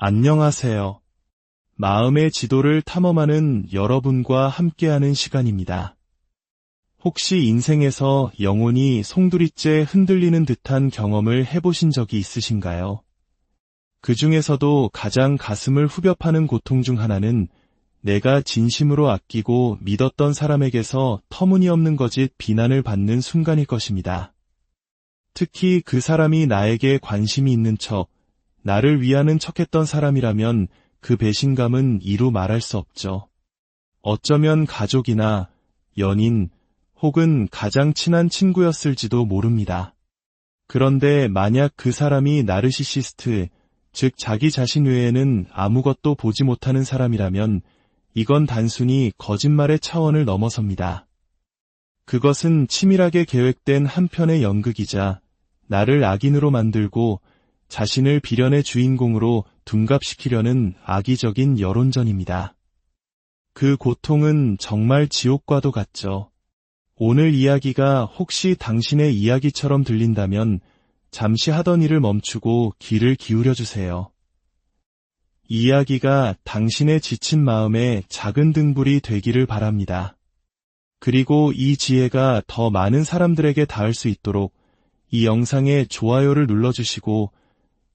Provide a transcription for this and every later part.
안녕하세요. 마음의 지도를 탐험하는 여러분과 함께하는 시간입니다. 혹시 인생에서 영혼이 송두리째 흔들리는 듯한 경험을 해보신 적이 있으신가요? 그 중에서도 가장 가슴을 후벼 파는 고통 중 하나는 내가 진심으로 아끼고 믿었던 사람에게서 터무니없는 거짓 비난을 받는 순간일 것입니다. 특히 그 사람이 나에게 관심이 있는 척, 나를 위하는 척했던 사람이라면 그 배신감은 이루 말할 수 없죠. 어쩌면 가족이나 연인 혹은 가장 친한 친구였을지도 모릅니다. 그런데 만약 그 사람이 나르시시스트, 즉 자기 자신 외에는 아무것도 보지 못하는 사람이라면 이건 단순히 거짓말의 차원을 넘어섭니다. 그것은 치밀하게 계획된 한편의 연극이자 나를 악인으로 만들고 자신을 비련의 주인공으로 둔갑시키려는 악의적인 여론전입니다. 그 고통은 정말 지옥과도 같죠. 오늘 이야기가 혹시 당신의 이야기처럼 들린다면 잠시 하던 일을 멈추고 귀를 기울여주세요. 이야기가 당신의 지친 마음에 작은 등불이 되기를 바랍니다. 그리고 이 지혜가 더 많은 사람들에게 닿을 수 있도록 이 영상에 좋아요를 눌러주시고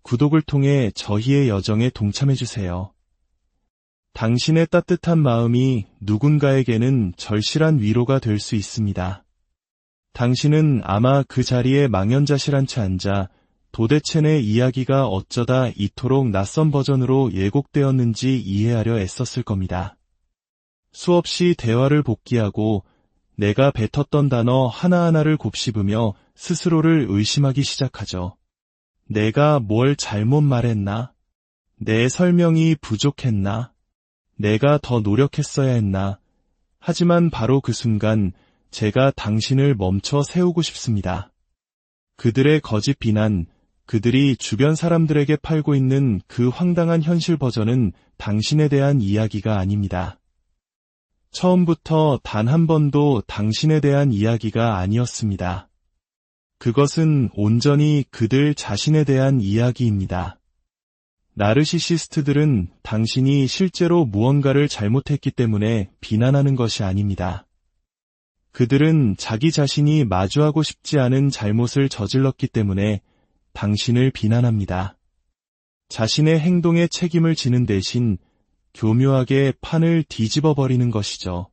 구독을 통해 저희의 여정에 동참해주세요. 당신의 따뜻한 마음이 누군가에게는 절실한 위로가 될 수 있습니다. 당신은 아마 그 자리에 망연자실한 채 앉아 도대체 내 이야기가 어쩌다 이토록 낯선 버전으로 예곡되었는지 이해하려 애썼을 겁니다. 수없이 대화를 복기하고 내가 뱉었던 단어 하나하나를 곱씹으며 스스로를 의심하기 시작하죠. 내가 뭘 잘못 말했나? 내 설명이 부족했나? 내가 더 노력했어야 했나? 하지만 바로 그 순간 제가 당신을 멈춰 세우고 싶습니다. 그들의 거짓 비난, 그들이 주변 사람들에게 팔고 있는 그 황당한 현실 버전은 당신에 대한 이야기가 아닙니다. 처음부터 단 한 번도 당신에 대한 이야기가 아니었습니다. 그것은 온전히 그들 자신에 대한 이야기입니다. 나르시시스트들은 당신이 실제로 무언가를 잘못했기 때문에 비난하는 것이 아닙니다. 그들은 자기 자신이 마주하고 싶지 않은 잘못을 저질렀기 때문에 당신을 비난합니다. 자신의 행동에 책임을 지는 대신 교묘하게 판을 뒤집어 버리는 것이죠.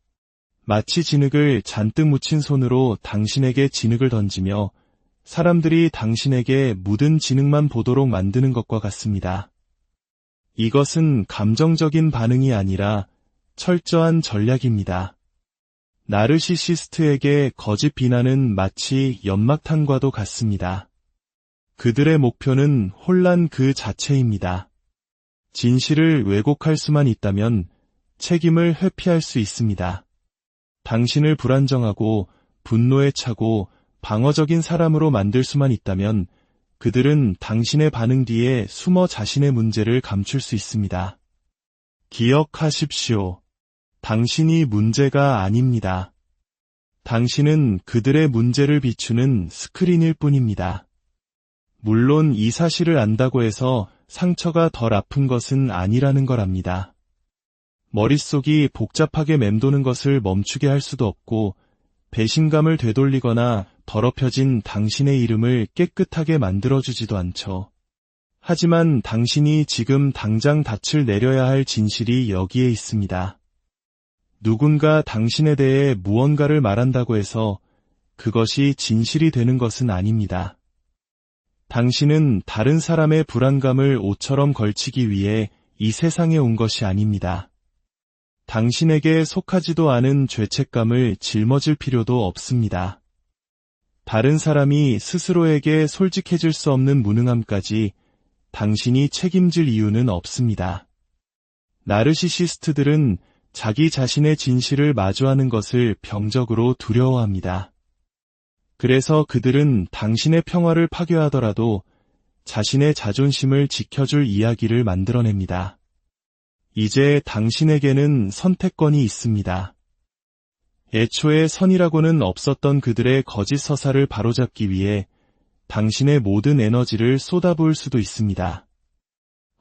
마치 진흙을 잔뜩 묻힌 손으로 당신에게 진흙을 던지며 사람들이 당신에게 묻은 진흙만 보도록 만드는 것과 같습니다. 이것은 감정적인 반응이 아니라 철저한 전략입니다. 나르시시스트에게 거짓 비난은 마치 연막탄과도 같습니다. 그들의 목표는 혼란 그 자체입니다. 진실을 왜곡할 수만 있다면 책임을 회피할 수 있습니다. 당신을 불안정하고 분노에 차고 방어적인 사람으로 만들 수만 있다면 그들은 당신의 반응 뒤에 숨어 자신의 문제를 감출 수 있습니다. 기억하십시오. 당신이 문제가 아닙니다. 당신은 그들의 문제를 비추는 스크린일 뿐입니다. 물론 이 사실을 안다고 해서 상처가 덜 아픈 것은 아니라는 걸 압니다. 머릿속이 복잡하게 맴도는 것을 멈추게 할 수도 없고 배신감을 되돌리거나 더럽혀진 당신의 이름을 깨끗하게 만들어주지도 않죠. 하지만 당신이 지금 당장 닻을 내려야 할 진실이 여기에 있습니다. 누군가 당신에 대해 무언가를 말한다고 해서 그것이 진실이 되는 것은 아닙니다. 당신은 다른 사람의 불안감을 옷처럼 걸치기 위해 이 세상에 온 것이 아닙니다. 당신에게 속하지도 않은 죄책감을 짊어질 필요도 없습니다. 다른 사람이 스스로에게 솔직해질 수 없는 무능함까지 당신이 책임질 이유는 없습니다. 나르시시스트들은 자기 자신의 진실을 마주하는 것을 병적으로 두려워합니다. 그래서 그들은 당신의 평화를 파괴하더라도 자신의 자존심을 지켜줄 이야기를 만들어냅니다. 이제 당신에게는 선택권이 있습니다. 애초에 선이라고는 없었던 그들의 거짓 서사를 바로잡기 위해 당신의 모든 에너지를 쏟아부을 수도 있습니다.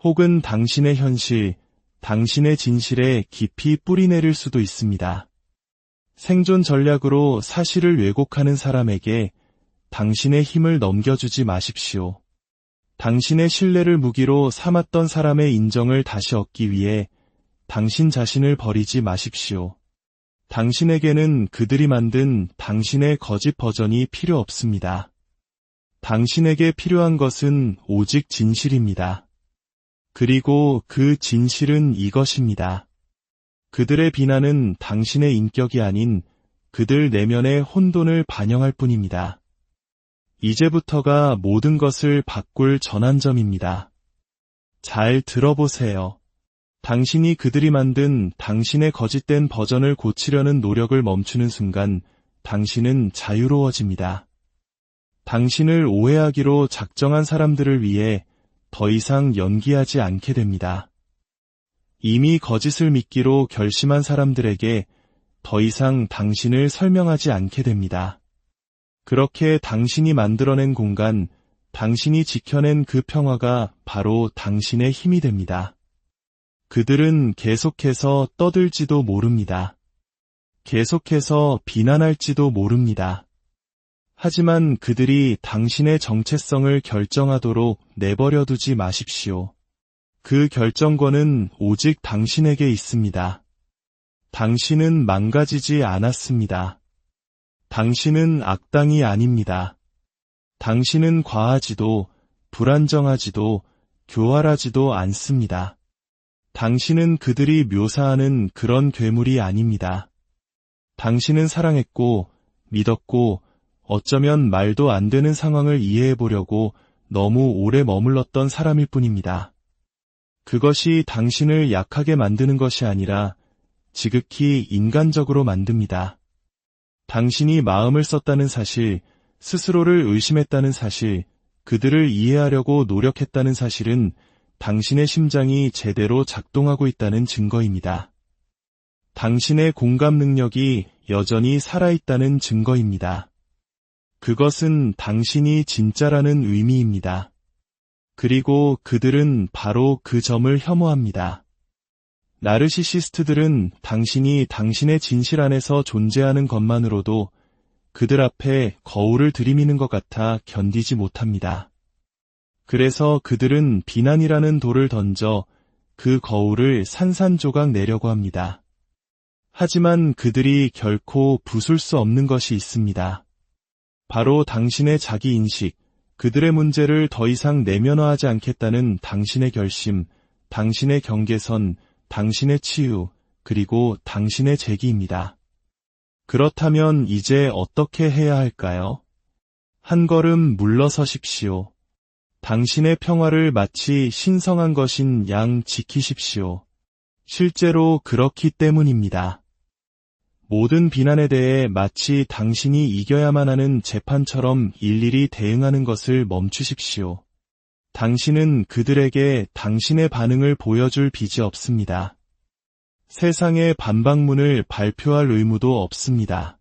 혹은 당신의 현실, 당신의 진실에 깊이 뿌리내릴 수도 있습니다. 생존 전략으로 사실을 왜곡하는 사람에게 당신의 힘을 넘겨주지 마십시오. 당신의 신뢰를 무기로 삼았던 사람의 인정을 다시 얻기 위해 당신 자신을 버리지 마십시오. 당신에게는 그들이 만든 당신의 거짓 버전이 필요 없습니다. 당신에게 필요한 것은 오직 진실입니다. 그리고 그 진실은 이것입니다. 그들의 비난은 당신의 인격이 아닌 그들 내면의 혼돈을 반영할 뿐입니다. 이제부터가 모든 것을 바꿀 전환점입니다. 잘 들어보세요. 당신이 그들이 만든 당신의 거짓된 버전을 고치려는 노력을 멈추는 순간 당신은 자유로워집니다. 당신을 오해하기로 작정한 사람들을 위해 더 이상 연기하지 않게 됩니다. 이미 거짓을 믿기로 결심한 사람들에게 더 이상 당신을 설명하지 않게 됩니다. 그렇게 당신이 만들어낸 공간, 당신이 지켜낸 그 평화가 바로 당신의 힘이 됩니다. 그들은 계속해서 떠들지도 모릅니다. 계속해서 비난할지도 모릅니다. 하지만 그들이 당신의 정체성을 결정하도록 내버려두지 마십시오. 그 결정권은 오직 당신에게 있습니다. 당신은 망가지지 않았습니다. 당신은 악당이 아닙니다. 당신은 과하지도 불안정하지도 교활하지도 않습니다. 당신은 그들이 묘사하는 그런 괴물이 아닙니다. 당신은 사랑했고, 믿었고, 어쩌면 말도 안 되는 상황을 이해해보려고 너무 오래 머물렀던 사람일 뿐입니다. 그것이 당신을 약하게 만드는 것이 아니라 지극히 인간적으로 만듭니다. 당신이 마음을 썼다는 사실, 스스로를 의심했다는 사실, 그들을 이해하려고 노력했다는 사실은 당신의 심장이 제대로 작동하고 있다는 증거입니다. 당신의 공감 능력이 여전히 살아있다는 증거입니다. 그것은 당신이 진짜라는 의미입니다. 그리고 그들은 바로 그 점을 혐오합니다. 나르시시스트들은 당신이 당신의 진실 안에서 존재하는 것만으로도 그들 앞에 거울을 들이미는 것 같아 견디지 못합니다. 그래서 그들은 비난이라는 돌을 던져 그 거울을 산산조각 내려고 합니다. 하지만 그들이 결코 부술 수 없는 것이 있습니다. 바로 당신의 자기인식, 그들의 문제를 더 이상 내면화하지 않겠다는 당신의 결심, 당신의 경계선, 당신의 치유, 그리고 당신의 재기입니다. 그렇다면 이제 어떻게 해야 할까요? 한 걸음 물러서십시오. 당신의 평화를 마치 신성한 것인 양 지키십시오. 실제로 그렇기 때문입니다. 모든 비난에 대해 마치 당신이 이겨야만 하는 재판처럼 일일이 대응하는 것을 멈추십시오. 당신은 그들에게 당신의 반응을 보여줄 빚이 없습니다. 세상의 반박문을 발표할 의무도 없습니다.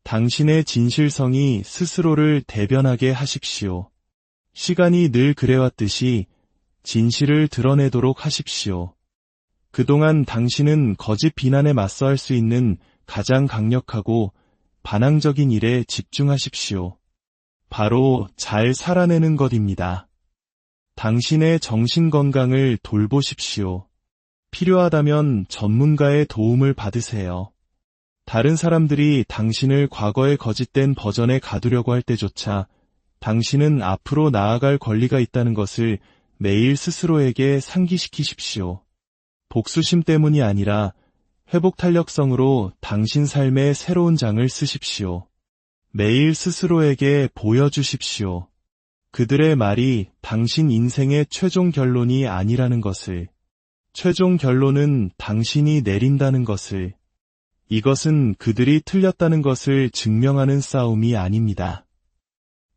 당신의 진실성이 스스로를 대변하게 하십시오. 시간이 늘 그래왔듯이 진실을 드러내도록 하십시오. 그동안 당신은 거짓 비난에 맞서할 수 있는 가장 강력하고 반항적인 일에 집중하십시오. 바로 잘 살아내는 것입니다. 당신의 정신건강을 돌보십시오. 필요하다면 전문가의 도움을 받으세요. 다른 사람들이 당신을 과거의 거짓된 버전에 가두려고 할 때조차 당신은 앞으로 나아갈 권리가 있다는 것을 매일 스스로에게 상기시키십시오. 복수심 때문이 아니라 회복 탄력성으로 당신 삶의 새로운 장을 쓰십시오. 매일 스스로에게 보여주십시오. 그들의 말이 당신 인생의 최종 결론이 아니라는 것을, 최종 결론은 당신이 내린다는 것을, 이것은 그들이 틀렸다는 것을 증명하는 싸움이 아닙니다.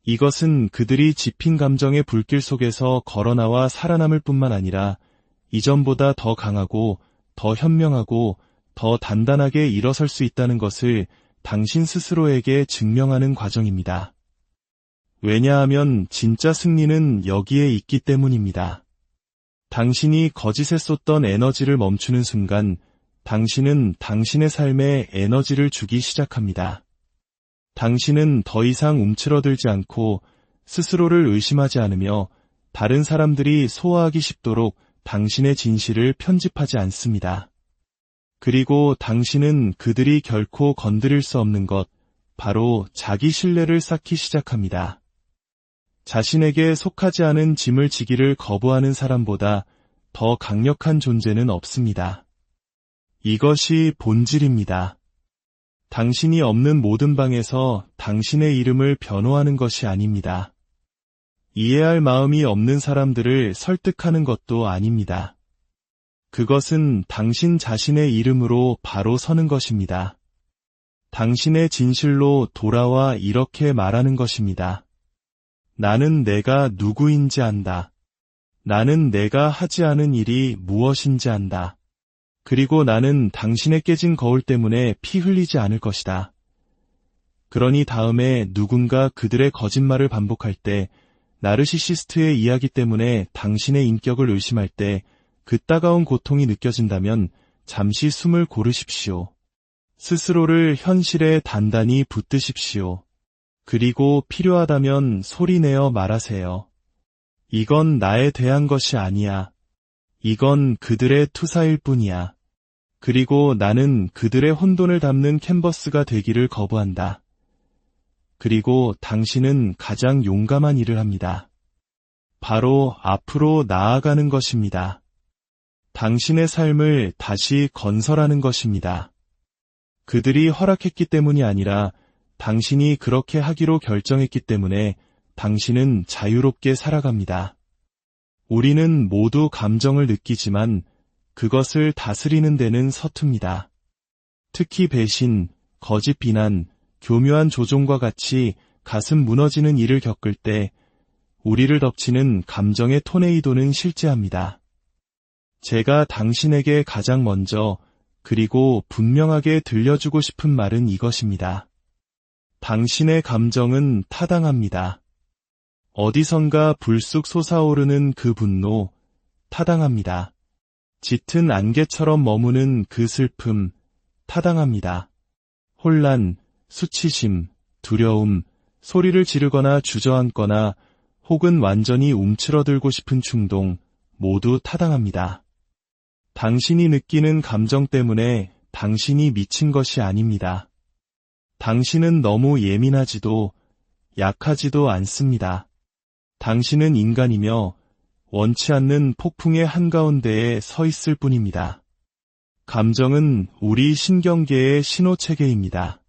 이것은 그들이 짚인 감정의 불길 속에서 걸어나와 살아남을 뿐만 아니라 이전보다 더 강하고 더 현명하고 더 단단하게 일어설 수 있다는 것을 당신 스스로에게 증명하는 과정입니다. 왜냐하면 진짜 승리는 여기에 있기 때문입니다. 당신이 거짓에 쏟던 에너지를 멈추는 순간 당신은 당신의 삶에 에너지를 주기 시작합니다. 당신은 더 이상 움츠러들지 않고 스스로를 의심하지 않으며 다른 사람들이 소화하기 쉽도록 당신의 진실을 편집하지 않습니다. 그리고 당신은 그들이 결코 건드릴 수 없는 것, 바로 자기 신뢰를 쌓기 시작합니다. 자신에게 속하지 않은 짐을 지기를 거부하는 사람보다 더 강력한 존재는 없습니다. 이것이 본질입니다. 당신이 없는 모든 방에서 당신의 이름을 변호하는 것이 아닙니다. 이해할 마음이 없는 사람들을 설득하는 것도 아닙니다. 그것은 당신 자신의 이름으로 바로 서는 것입니다. 당신의 진실로 돌아와 이렇게 말하는 것입니다. 나는 내가 누구인지 안다. 나는 내가 하지 않은 일이 무엇인지 안다. 그리고 나는 당신의 깨진 거울 때문에 피 흘리지 않을 것이다. 그러니 다음에 누군가 그들의 거짓말을 반복할 때, 나르시시스트의 이야기 때문에 당신의 인격을 의심할 때 그 따가운 고통이 느껴진다면 잠시 숨을 고르십시오. 스스로를 현실에 단단히 붙드십시오. 그리고 필요하다면 소리내어 말하세요. 이건 나에 대한 것이 아니야. 이건 그들의 투사일 뿐이야. 그리고 나는 그들의 혼돈을 담는 캔버스가 되기를 거부한다. 그리고 당신은 가장 용감한 일을 합니다. 바로 앞으로 나아가는 것입니다. 당신의 삶을 다시 건설하는 것입니다. 그들이 허락했기 때문이 아니라 당신이 그렇게 하기로 결정했기 때문에 당신은 자유롭게 살아갑니다. 우리는 모두 감정을 느끼지만 그것을 다스리는 데는 서툽니다. 특히 배신, 거짓 비난, 교묘한 조종과 같이 가슴 무너지는 일을 겪을 때 우리를 덮치는 감정의 토네이도는 실제합니다. 제가 당신에게 가장 먼저 그리고 분명하게 들려주고 싶은 말은 이것입니다. 당신의 감정은 타당합니다. 어디선가 불쑥 솟아오르는 그 분노, 타당합니다. 짙은 안개처럼 머무는 그 슬픔, 타당합니다. 혼란, 수치심, 두려움, 소리를 지르거나 주저앉거나 혹은 완전히 움츠러들고 싶은 충동, 모두 타당합니다. 당신이 느끼는 감정 때문에 당신이 미친 것이 아닙니다. 당신은 너무 예민하지도 약하지도 않습니다. 당신은 인간이며 원치 않는 폭풍의 한가운데에 서 있을 뿐입니다. 감정은 우리 신경계의 신호체계입니다.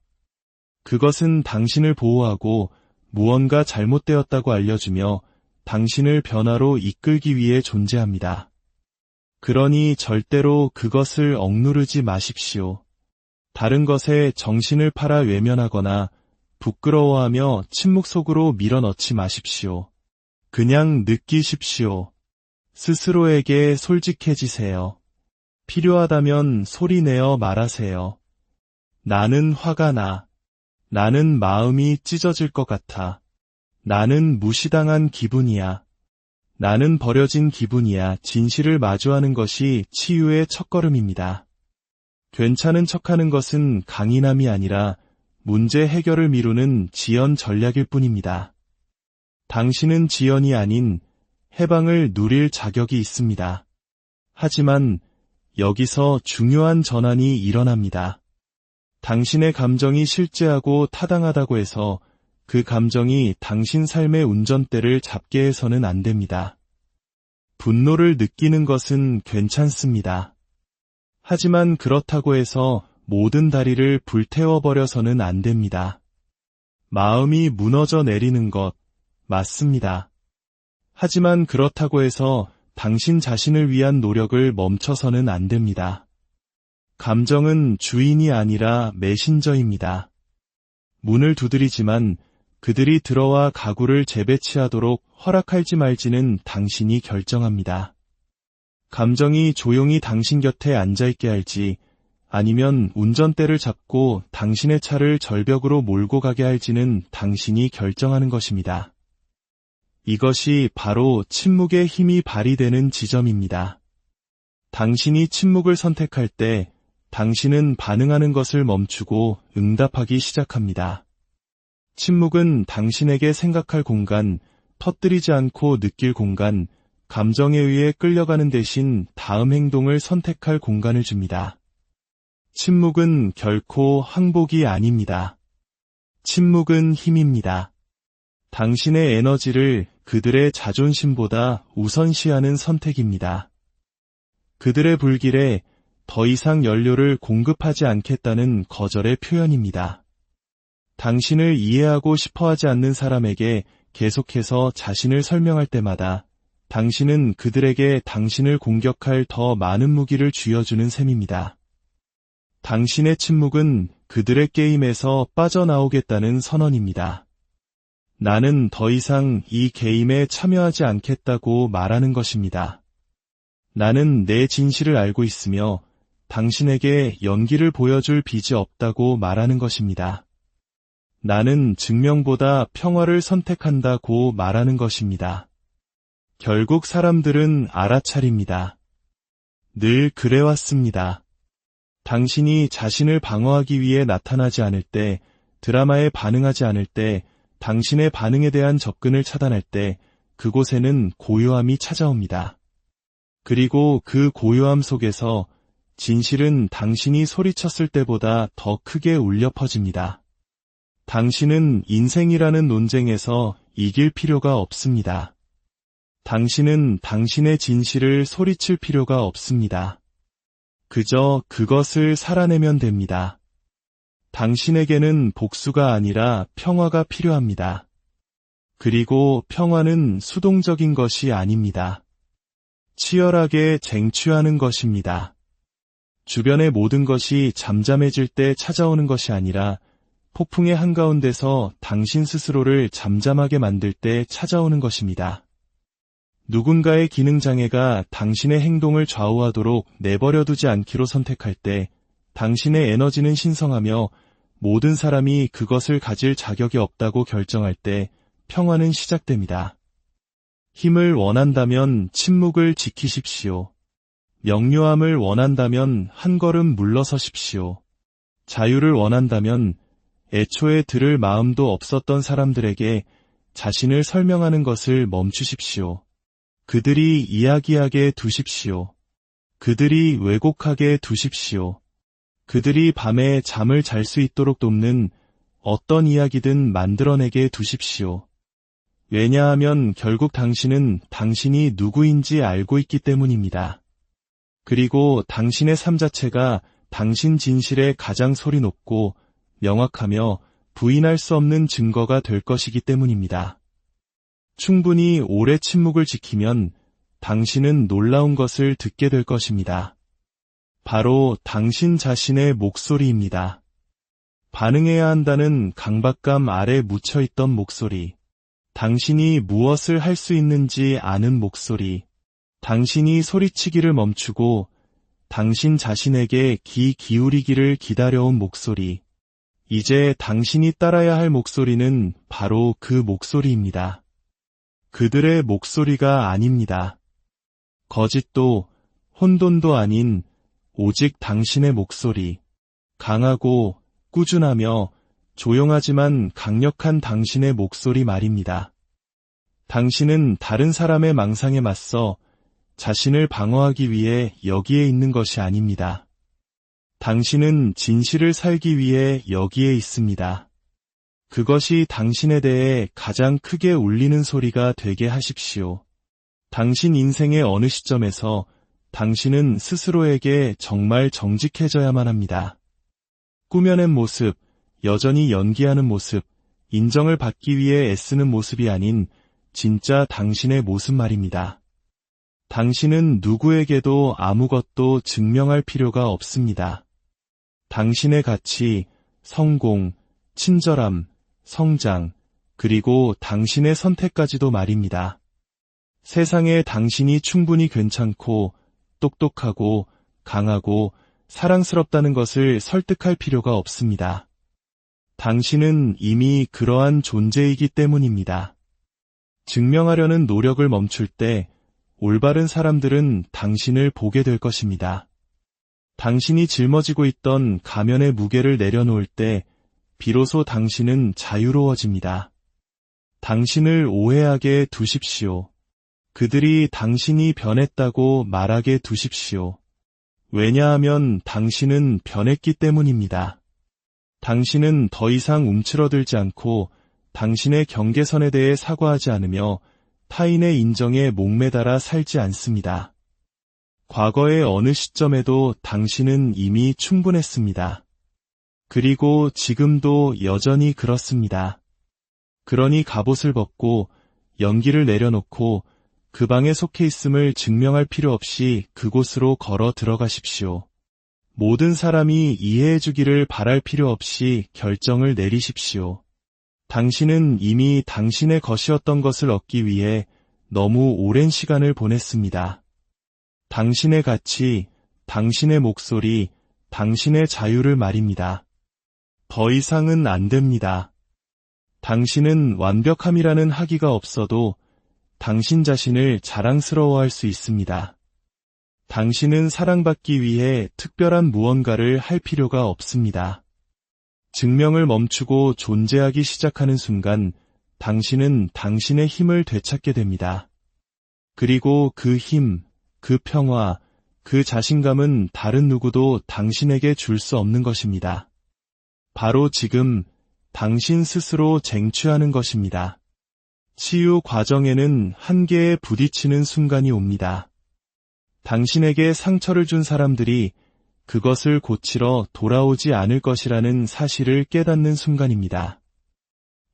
그것은 당신을 보호하고 무언가 잘못되었다고 알려주며 당신을 변화로 이끌기 위해 존재합니다. 그러니 절대로 그것을 억누르지 마십시오. 다른 것에 정신을 팔아 외면하거나 부끄러워하며 침묵 속으로 밀어넣지 마십시오. 그냥 느끼십시오. 스스로에게 솔직해지세요. 필요하다면 소리내어 말하세요. 나는 화가 나. 나는 마음이 찢어질 것 같아. 나는 무시당한 기분이야. 나는 버려진 기분이야. 진실을 마주하는 것이 치유의 첫걸음입니다. 괜찮은 척하는 것은 강인함이 아니라 문제 해결을 미루는 지연 전략일 뿐입니다. 당신은 지연이 아닌 해방을 누릴 자격이 있습니다. 하지만 여기서 중요한 전환이 일어납니다. 당신의 감정이 실제하고 타당하다고 해서 그 감정이 당신 삶의 운전대를 잡게 해서는 안 됩니다. 분노를 느끼는 것은 괜찮습니다. 하지만 그렇다고 해서 모든 다리를 불태워버려서는 안 됩니다. 마음이 무너져 내리는 것, 맞습니다. 하지만 그렇다고 해서 당신 자신을 위한 노력을 멈춰서는 안 됩니다. 감정은 주인이 아니라 메신저입니다. 문을 두드리지만 그들이 들어와 가구를 재배치하도록 허락할지 말지는 당신이 결정합니다. 감정이 조용히 당신 곁에 앉아있게 할지 아니면 운전대를 잡고 당신의 차를 절벽으로 몰고 가게 할지는 당신이 결정하는 것입니다. 이것이 바로 침묵의 힘이 발휘되는 지점입니다. 당신이 침묵을 선택할 때 당신은 반응하는 것을 멈추고 응답하기 시작합니다. 침묵은 당신에게 생각할 공간, 터뜨리지 않고 느낄 공간, 감정에 의해 끌려가는 대신 다음 행동을 선택할 공간을 줍니다. 침묵은 결코 항복이 아닙니다. 침묵은 힘입니다. 당신의 에너지를 그들의 자존심보다 우선시하는 선택입니다. 그들의 불길에 더 이상 연료를 공급하지 않겠다는 거절의 표현입니다. 당신을 이해하고 싶어 하지 않는 사람에게 계속해서 자신을 설명할 때마다 당신은 그들에게 당신을 공격할 더 많은 무기를 쥐어주는 셈입니다. 당신의 침묵은 그들의 게임에서 빠져나오겠다는 선언입니다. 나는 더 이상 이 게임에 참여하지 않겠다고 말하는 것입니다. 나는 내 진실을 알고 있으며 당신에게 연기를 보여줄 빚이 없다고 말하는 것입니다. 나는 증명보다 평화를 선택한다고 말하는 것입니다. 결국 사람들은 알아차립니다. 늘 그래왔습니다. 당신이 자신을 방어하기 위해 나타나지 않을 때, 드라마에 반응하지 않을 때, 당신의 반응에 대한 접근을 차단할 때, 그곳에는 고요함이 찾아옵니다. 그리고 그 고요함 속에서 진실은 당신이 소리쳤을 때보다 더 크게 울려 퍼집니다. 당신은 인생이라는 논쟁에서 이길 필요가 없습니다. 당신은 당신의 진실을 소리칠 필요가 없습니다. 그저 그것을 살아내면 됩니다. 당신에게는 복수가 아니라 평화가 필요합니다. 그리고 평화는 수동적인 것이 아닙니다. 치열하게 쟁취하는 것입니다. 주변의 모든 것이 잠잠해질 때 찾아오는 것이 아니라 폭풍의 한가운데서 당신 스스로를 잠잠하게 만들 때 찾아오는 것입니다. 누군가의 기능장애가 당신의 행동을 좌우하도록 내버려두지 않기로 선택할 때 당신의 에너지는 신성하며 모든 사람이 그것을 가질 자격이 없다고 결정할 때 평화는 시작됩니다. 힘을 원한다면 침묵을 지키십시오. 명료함을 원한다면 한 걸음 물러서십시오. 자유를 원한다면 애초에 들을 마음도 없었던 사람들에게 자신을 설명하는 것을 멈추십시오. 그들이 이야기하게 두십시오. 그들이 왜곡하게 두십시오. 그들이 밤에 잠을 잘 수 있도록 돕는 어떤 이야기든 만들어내게 두십시오. 왜냐하면 결국 당신은 당신이 누구인지 알고 있기 때문입니다. 그리고 당신의 삶 자체가 당신 진실의 가장 소리 높고 명확하며 부인할 수 없는 증거가 될 것이기 때문입니다. 충분히 오래 침묵을 지키면 당신은 놀라운 것을 듣게 될 것입니다. 바로 당신 자신의 목소리입니다. 반응해야 한다는 강박감 아래 묻혀있던 목소리, 당신이 무엇을 할 수 있는지 아는 목소리, 당신이 소리치기를 멈추고 당신 자신에게 귀 기울이기를 기다려온 목소리, 이제 당신이 따라야 할 목소리는 바로 그 목소리입니다. 그들의 목소리가 아닙니다. 거짓도 혼돈도 아닌 오직 당신의 목소리, 강하고 꾸준하며 조용하지만 강력한 당신의 목소리 말입니다. 당신은 다른 사람의 망상에 맞서 자신을 방어하기 위해 여기에 있는 것이 아닙니다. 당신은 진실을 살기 위해 여기에 있습니다. 그것이 당신에 대해 가장 크게 울리는 소리가 되게 하십시오. 당신 인생의 어느 시점에서 당신은 스스로에게 정말 정직해져야만 합니다. 꾸며낸 모습, 여전히 연기하는 모습, 인정을 받기 위해 애쓰는 모습이 아닌 진짜 당신의 모습 말입니다. 당신은 누구에게도 아무것도 증명할 필요가 없습니다. 당신의 가치, 성공, 친절함, 성장, 그리고 당신의 선택까지도 말입니다. 세상에 당신이 충분히 괜찮고 똑똑하고 강하고 사랑스럽다는 것을 설득할 필요가 없습니다. 당신은 이미 그러한 존재이기 때문입니다. 증명하려는 노력을 멈출 때 올바른 사람들은 당신을 보게 될 것입니다. 당신이 짊어지고 있던 가면의 무게를 내려놓을 때 비로소 당신은 자유로워집니다. 당신을 오해하게 두십시오. 그들이 당신이 변했다고 말하게 두십시오. 왜냐하면 당신은 변했기 때문입니다. 당신은 더 이상 움츠러들지 않고 당신의 경계선에 대해 사과하지 않으며 타인의 인정에 목매달아 살지 않습니다. 과거의 어느 시점에도 당신은 이미 충분했습니다. 그리고 지금도 여전히 그렇습니다. 그러니 갑옷을 벗고 연기를 내려놓고 그 방에 속해 있음을 증명할 필요 없이 그곳으로 걸어 들어가십시오. 모든 사람이 이해해 주기를 바랄 필요 없이 결정을 내리십시오. 당신은 이미 당신의 것이었던 것을 얻기 위해 너무 오랜 시간을 보냈습니다. 당신의 가치, 당신의 목소리, 당신의 자유를 말입니다. 더 이상은 안 됩니다. 당신은 완벽함이라는 학위가 없어도 당신 자신을 자랑스러워할 수 있습니다. 당신은 사랑받기 위해 특별한 무언가를 할 필요가 없습니다. 증명을 멈추고 존재하기 시작하는 순간 당신은 당신의 힘을 되찾게 됩니다. 그리고 그 힘, 그 평화, 그 자신감은 다른 누구도 당신에게 줄 수 없는 것입니다. 바로 지금 당신 스스로 쟁취하는 것입니다. 치유 과정에는 한계에 부딪히는 순간이 옵니다. 당신에게 상처를 준 사람들이 그것을 고치러 돌아오지 않을 것이라는 사실을 깨닫는 순간입니다.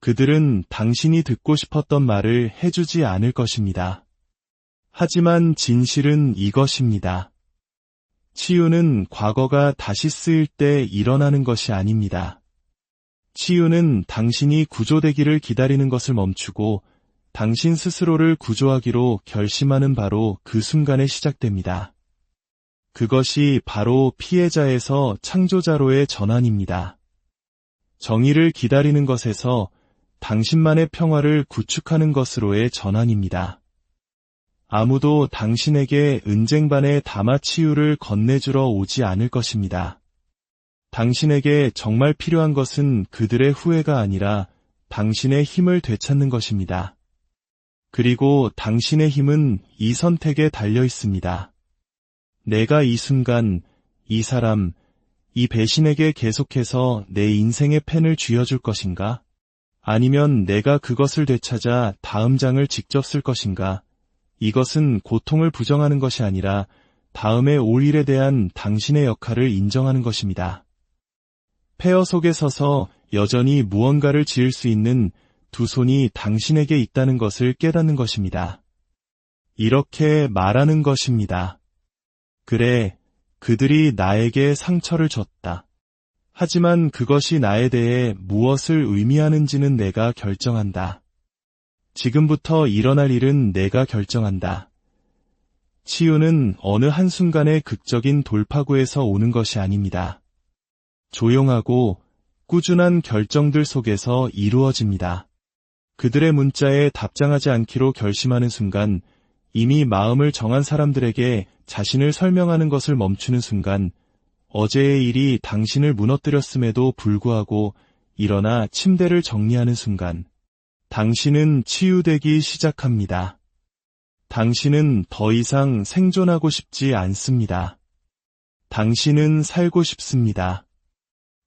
그들은 당신이 듣고 싶었던 말을 해주지 않을 것입니다. 하지만 진실은 이것입니다. 치유는 과거가 다시 쓰일 때 일어나는 것이 아닙니다. 치유는 당신이 구조되기를 기다리는 것을 멈추고 당신 스스로를 구조하기로 결심하는 바로 그 순간에 시작됩니다. 그것이 바로 피해자에서 창조자로의 전환입니다. 정의를 기다리는 것에서 당신만의 평화를 구축하는 것으로의 전환입니다. 아무도 당신에게 은쟁반의 담화 치유를 건네주러 오지 않을 것입니다. 당신에게 정말 필요한 것은 그들의 후회가 아니라 당신의 힘을 되찾는 것입니다. 그리고 당신의 힘은 이 선택에 달려 있습니다. 내가 이 순간, 이 사람, 이 배신에게 계속해서 내 인생의 펜을 쥐어줄 것인가? 아니면 내가 그것을 되찾아 다음 장을 직접 쓸 것인가? 이것은 고통을 부정하는 것이 아니라 다음에 올 일에 대한 당신의 역할을 인정하는 것입니다. 폐허 속에 서서 여전히 무언가를 지을 수 있는 두 손이 당신에게 있다는 것을 깨닫는 것입니다. 이렇게 말하는 것입니다. 그래, 그들이 나에게 상처를 줬다. 하지만 그것이 나에 대해 무엇을 의미하는지는 내가 결정한다. 지금부터 일어날 일은 내가 결정한다. 치유는 어느 한순간의 극적인 돌파구에서 오는 것이 아닙니다. 조용하고 꾸준한 결정들 속에서 이루어집니다. 그들의 문자에 답장하지 않기로 결심하는 순간, 이미 마음을 정한 사람들에게 자신을 설명하는 것을 멈추는 순간, 어제의 일이 당신을 무너뜨렸음에도 불구하고 일어나 침대를 정리하는 순간, 당신은 치유되기 시작합니다. 당신은 더 이상 생존하고 싶지 않습니다. 당신은 살고 싶습니다.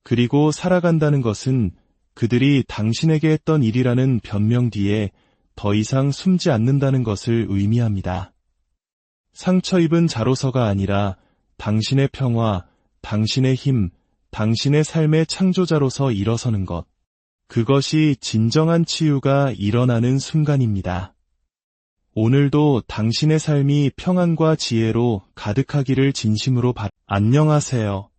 그리고 살아간다는 것은 그들이 당신에게 했던 일이라는 변명 뒤에 더 이상 숨지 않는다는 것을 의미합니다. 상처 입은 자로서가 아니라 당신의 평화, 당신의 힘, 당신의 삶의 창조자로서 일어서는 것. 그것이 진정한 치유가 일어나는 순간입니다. 오늘도 당신의 삶이 평안과 지혜로 가득하기를 진심으로 안녕하세요.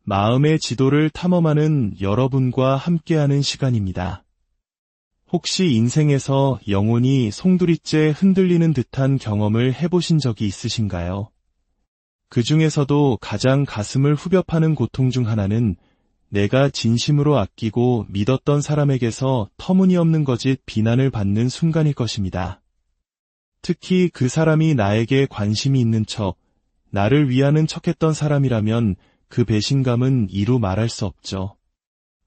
마음의 지도를 탐험하는 여러분과 함께하는 시간입니다. 혹시 인생에서 영혼이 송두리째 흔들리는 듯한 경험을 해보신 적이 있으신가요? 그 중에서도 가장 가슴을 후벼 파는 고통 중 하나는 내가 진심으로 아끼고 믿었던 사람에게서 터무니없는 거짓 비난을 받는 순간일 것입니다. 특히 그 사람이 나에게 관심이 있는 척, 나를 위하는 척했던 사람이라면 그 배신감은 이루 말할 수 없죠.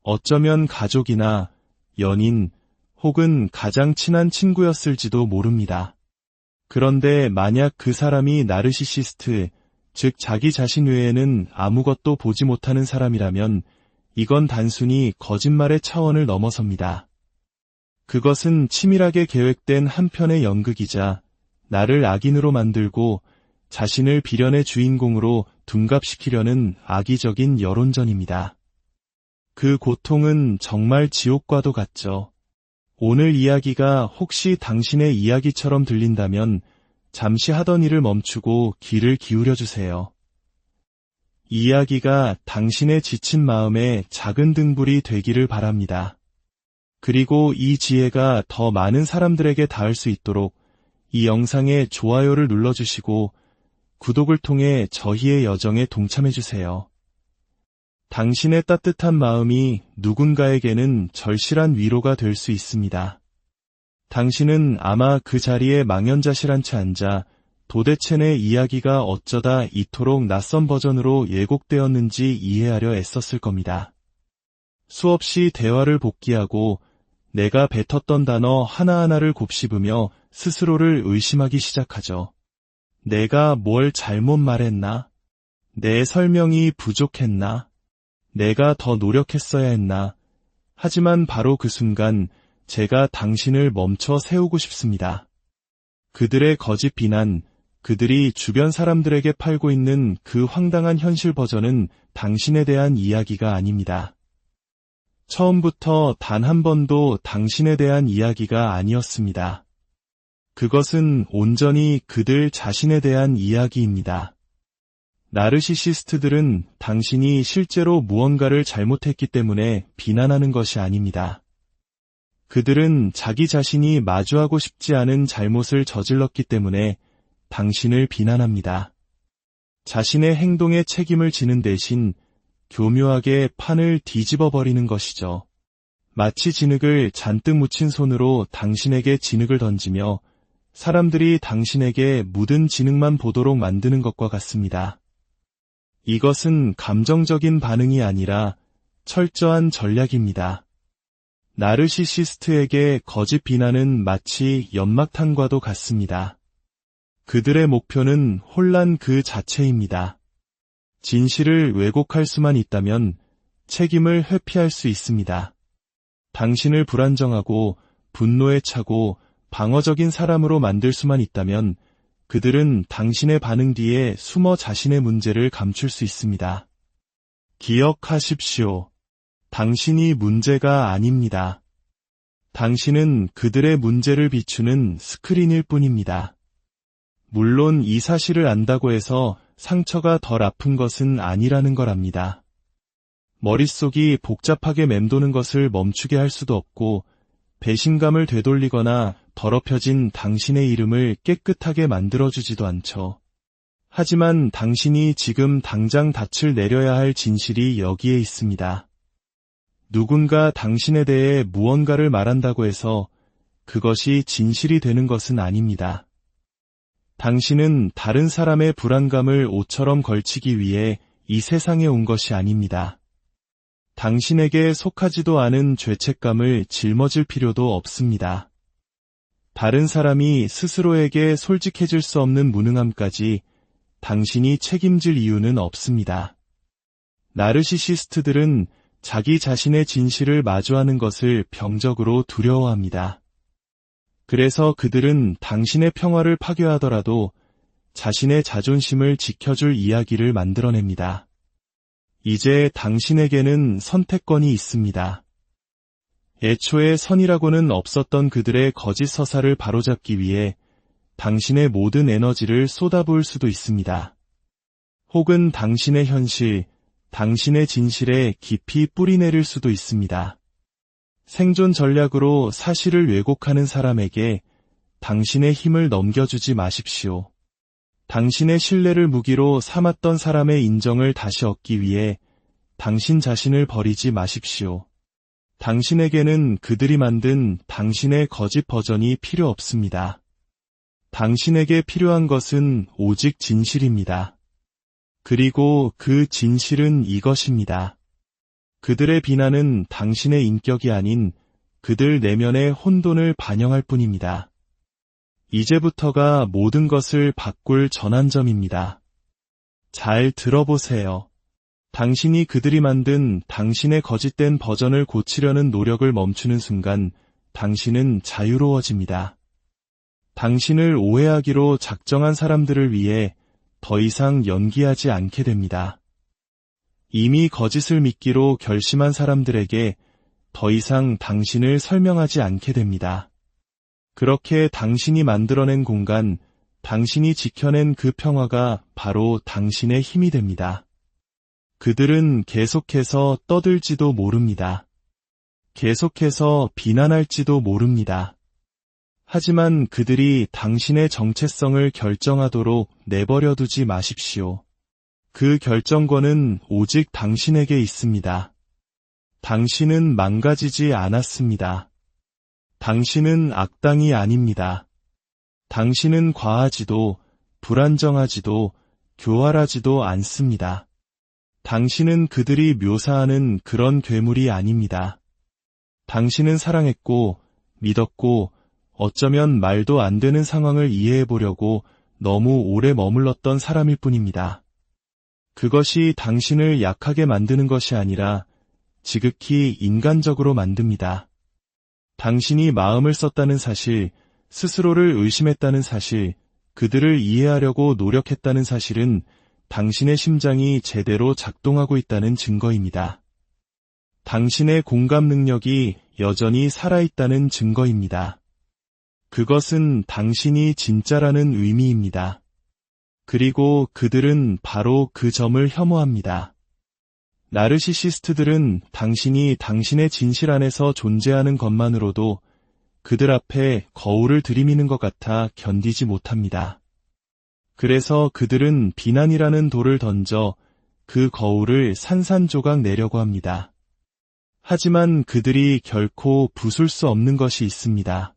어쩌면 가족이나 연인 혹은 가장 친한 친구였을지도 모릅니다. 그런데 만약 그 사람이 나르시시스트, 즉 자기 자신 외에는 아무것도 보지 못하는 사람이라면 이건 단순히 거짓말의 차원을 넘어섭니다. 그것은 치밀하게 계획된 한편의 연극이자 나를 악인으로 만들고 자신을 비련의 주인공으로 둔갑시키려는 악의적인 여론전입니다. 그 고통은 정말 지옥과도 같죠. 오늘 이야기가 혹시 당신의 이야기처럼 들린다면 잠시 하던 일을 멈추고 귀를 기울여 주세요. 이야기가 당신의 지친 마음에 작은 등불이 되기를 바랍니다. 그리고 이 지혜가 더 많은 사람들에게 닿을 수 있도록 이 영상에 좋아요를 눌러주시고 구독을 통해 저희의 여정에 동참해주세요. 당신의 따뜻한 마음이 누군가에게는 절실한 위로가 될 수 있습니다. 당신은 아마 그 자리에 망연자실한 채 앉아 도대체 내 이야기가 어쩌다 이토록 낯선 버전으로 예곡되었는지 이해하려 애썼을 겁니다. 수없이 대화를 복기하고 내가 뱉었던 단어 하나하나를 곱씹으며 스스로를 의심하기 시작하죠. 내가 뭘 잘못 말했나? 내 설명이 부족했나? 내가 더 노력했어야 했나? 하지만 바로 그 순간 제가 당신을 멈춰 세우고 싶습니다. 그들의 거짓 비난, 그들이 주변 사람들에게 팔고 있는 그 황당한 현실 버전은 당신에 대한 이야기가 아닙니다. 처음부터 단 한 번도 당신에 대한 이야기가 아니었습니다. 그것은 온전히 그들 자신에 대한 이야기입니다. 나르시시스트들은 당신이 실제로 무언가를 잘못했기 때문에 비난하는 것이 아닙니다. 그들은 자기 자신이 마주하고 싶지 않은 잘못을 저질렀기 때문에 당신을 비난합니다. 자신의 행동에 책임을 지는 대신 교묘하게 판을 뒤집어 버리는 것이죠. 마치 진흙을 잔뜩 묻힌 손으로 당신에게 진흙을 던지며 사람들이 당신에게 묻은 진흙만 보도록 만드는 것과 같습니다. 이것은 감정적인 반응이 아니라 철저한 전략입니다. 나르시시스트에게 거짓 비난은 마치 연막탄과도 같습니다. 그들의 목표는 혼란 그 자체입니다. 진실을 왜곡할 수만 있다면 책임을 회피할 수 있습니다. 당신을 불안정하고 분노에 차고 방어적인 사람으로 만들 수만 있다면 그들은 당신의 반응 뒤에 숨어 자신의 문제를 감출 수 있습니다. 기억하십시오. 당신이 문제가 아닙니다. 당신은 그들의 문제를 비추는 스크린일 뿐입니다. 물론 이 사실을 안다고 해서 상처가 덜 아픈 것은 아니라는 걸 압니다. 머릿속이 복잡하게 맴도는 것을 멈추게 할 수도 없고 배신감을 되돌리거나 더럽혀진 당신의 이름을 깨끗하게 만들어주지도 않죠. 하지만 당신이 지금 당장 닻을 내려야 할 진실이 여기에 있습니다. 누군가 당신에 대해 무언가를 말한다고 해서 그것이 진실이 되는 것은 아닙니다. 당신은 다른 사람의 불안감을 옷처럼 걸치기 위해 이 세상에 온 것이 아닙니다. 당신에게 속하지도 않은 죄책감을 짊어질 필요도 없습니다. 다른 사람이 스스로에게 솔직해질 수 없는 무능함까지 당신이 책임질 이유는 없습니다. 나르시시스트들은 자기 자신의 진실을 마주하는 것을 병적으로 두려워합니다. 그래서 그들은 당신의 평화를 파괴하더라도 자신의 자존심을 지켜줄 이야기를 만들어냅니다. 이제 당신에게는 선택권이 있습니다. 애초에 선이라고는 없었던 그들의 거짓 서사를 바로잡기 위해 당신의 모든 에너지를 쏟아부을 수도 있습니다. 혹은 당신의 현실, 당신의 진실에 깊이 뿌리내릴 수도 있습니다. 생존 전략으로 사실을 왜곡하는 사람에게 당신의 힘을 넘겨주지 마십시오. 당신의 신뢰를 무기로 삼았던 사람의 인정을 다시 얻기 위해 당신 자신을 버리지 마십시오. 당신에게는 그들이 만든 당신의 거짓 버전이 필요 없습니다. 당신에게 필요한 것은 오직 진실입니다. 그리고 그 진실은 이것입니다. 그들의 비난은 당신의 인격이 아닌 그들 내면의 혼돈을 반영할 뿐입니다. 이제부터가 모든 것을 바꿀 전환점입니다. 잘 들어보세요. 당신이 그들이 만든 당신의 거짓된 버전을 고치려는 노력을 멈추는 순간 당신은 자유로워집니다. 당신을 오해하기로 작정한 사람들을 위해 더 이상 연기하지 않게 됩니다. 이미 거짓을 믿기로 결심한 사람들에게 더 이상 당신을 설명하지 않게 됩니다. 그렇게 당신이 만들어낸 공간, 당신이 지켜낸 그 평화가 바로 당신의 힘이 됩니다. 그들은 계속해서 떠들지도 모릅니다. 계속해서 비난할지도 모릅니다. 하지만 그들이 당신의 정체성을 결정하도록 내버려두지 마십시오. 그 결정권은 오직 당신에게 있습니다. 당신은 망가지지 않았습니다. 당신은 악당이 아닙니다. 당신은 과하지도 불안정하지도 교활하지도 않습니다. 당신은 그들이 묘사하는 그런 괴물이 아닙니다. 당신은 사랑했고 믿었고 어쩌면 말도 안 되는 상황을 이해해보려고 너무 오래 머물렀던 사람일 뿐입니다. 그것이 당신을 약하게 만드는 것이 아니라 지극히 인간적으로 만듭니다. 당신이 마음을 썼다는 사실, 스스로를 의심했다는 사실, 그들을 이해하려고 노력했다는 사실은 당신의 심장이 제대로 작동하고 있다는 증거입니다. 당신의 공감 능력이 여전히 살아있다는 증거입니다. 그것은 당신이 진짜라는 의미입니다. 그리고 그들은 바로 그 점을 혐오합니다. 나르시시스트들은 당신이 당신의 진실 안에서 존재하는 것만으로도 그들 앞에 거울을 들이미는 것 같아 견디지 못합니다. 그래서 그들은 비난이라는 돌을 던져 그 거울을 산산조각 내려고 합니다. 하지만 그들이 결코 부술 수 없는 것이 있습니다.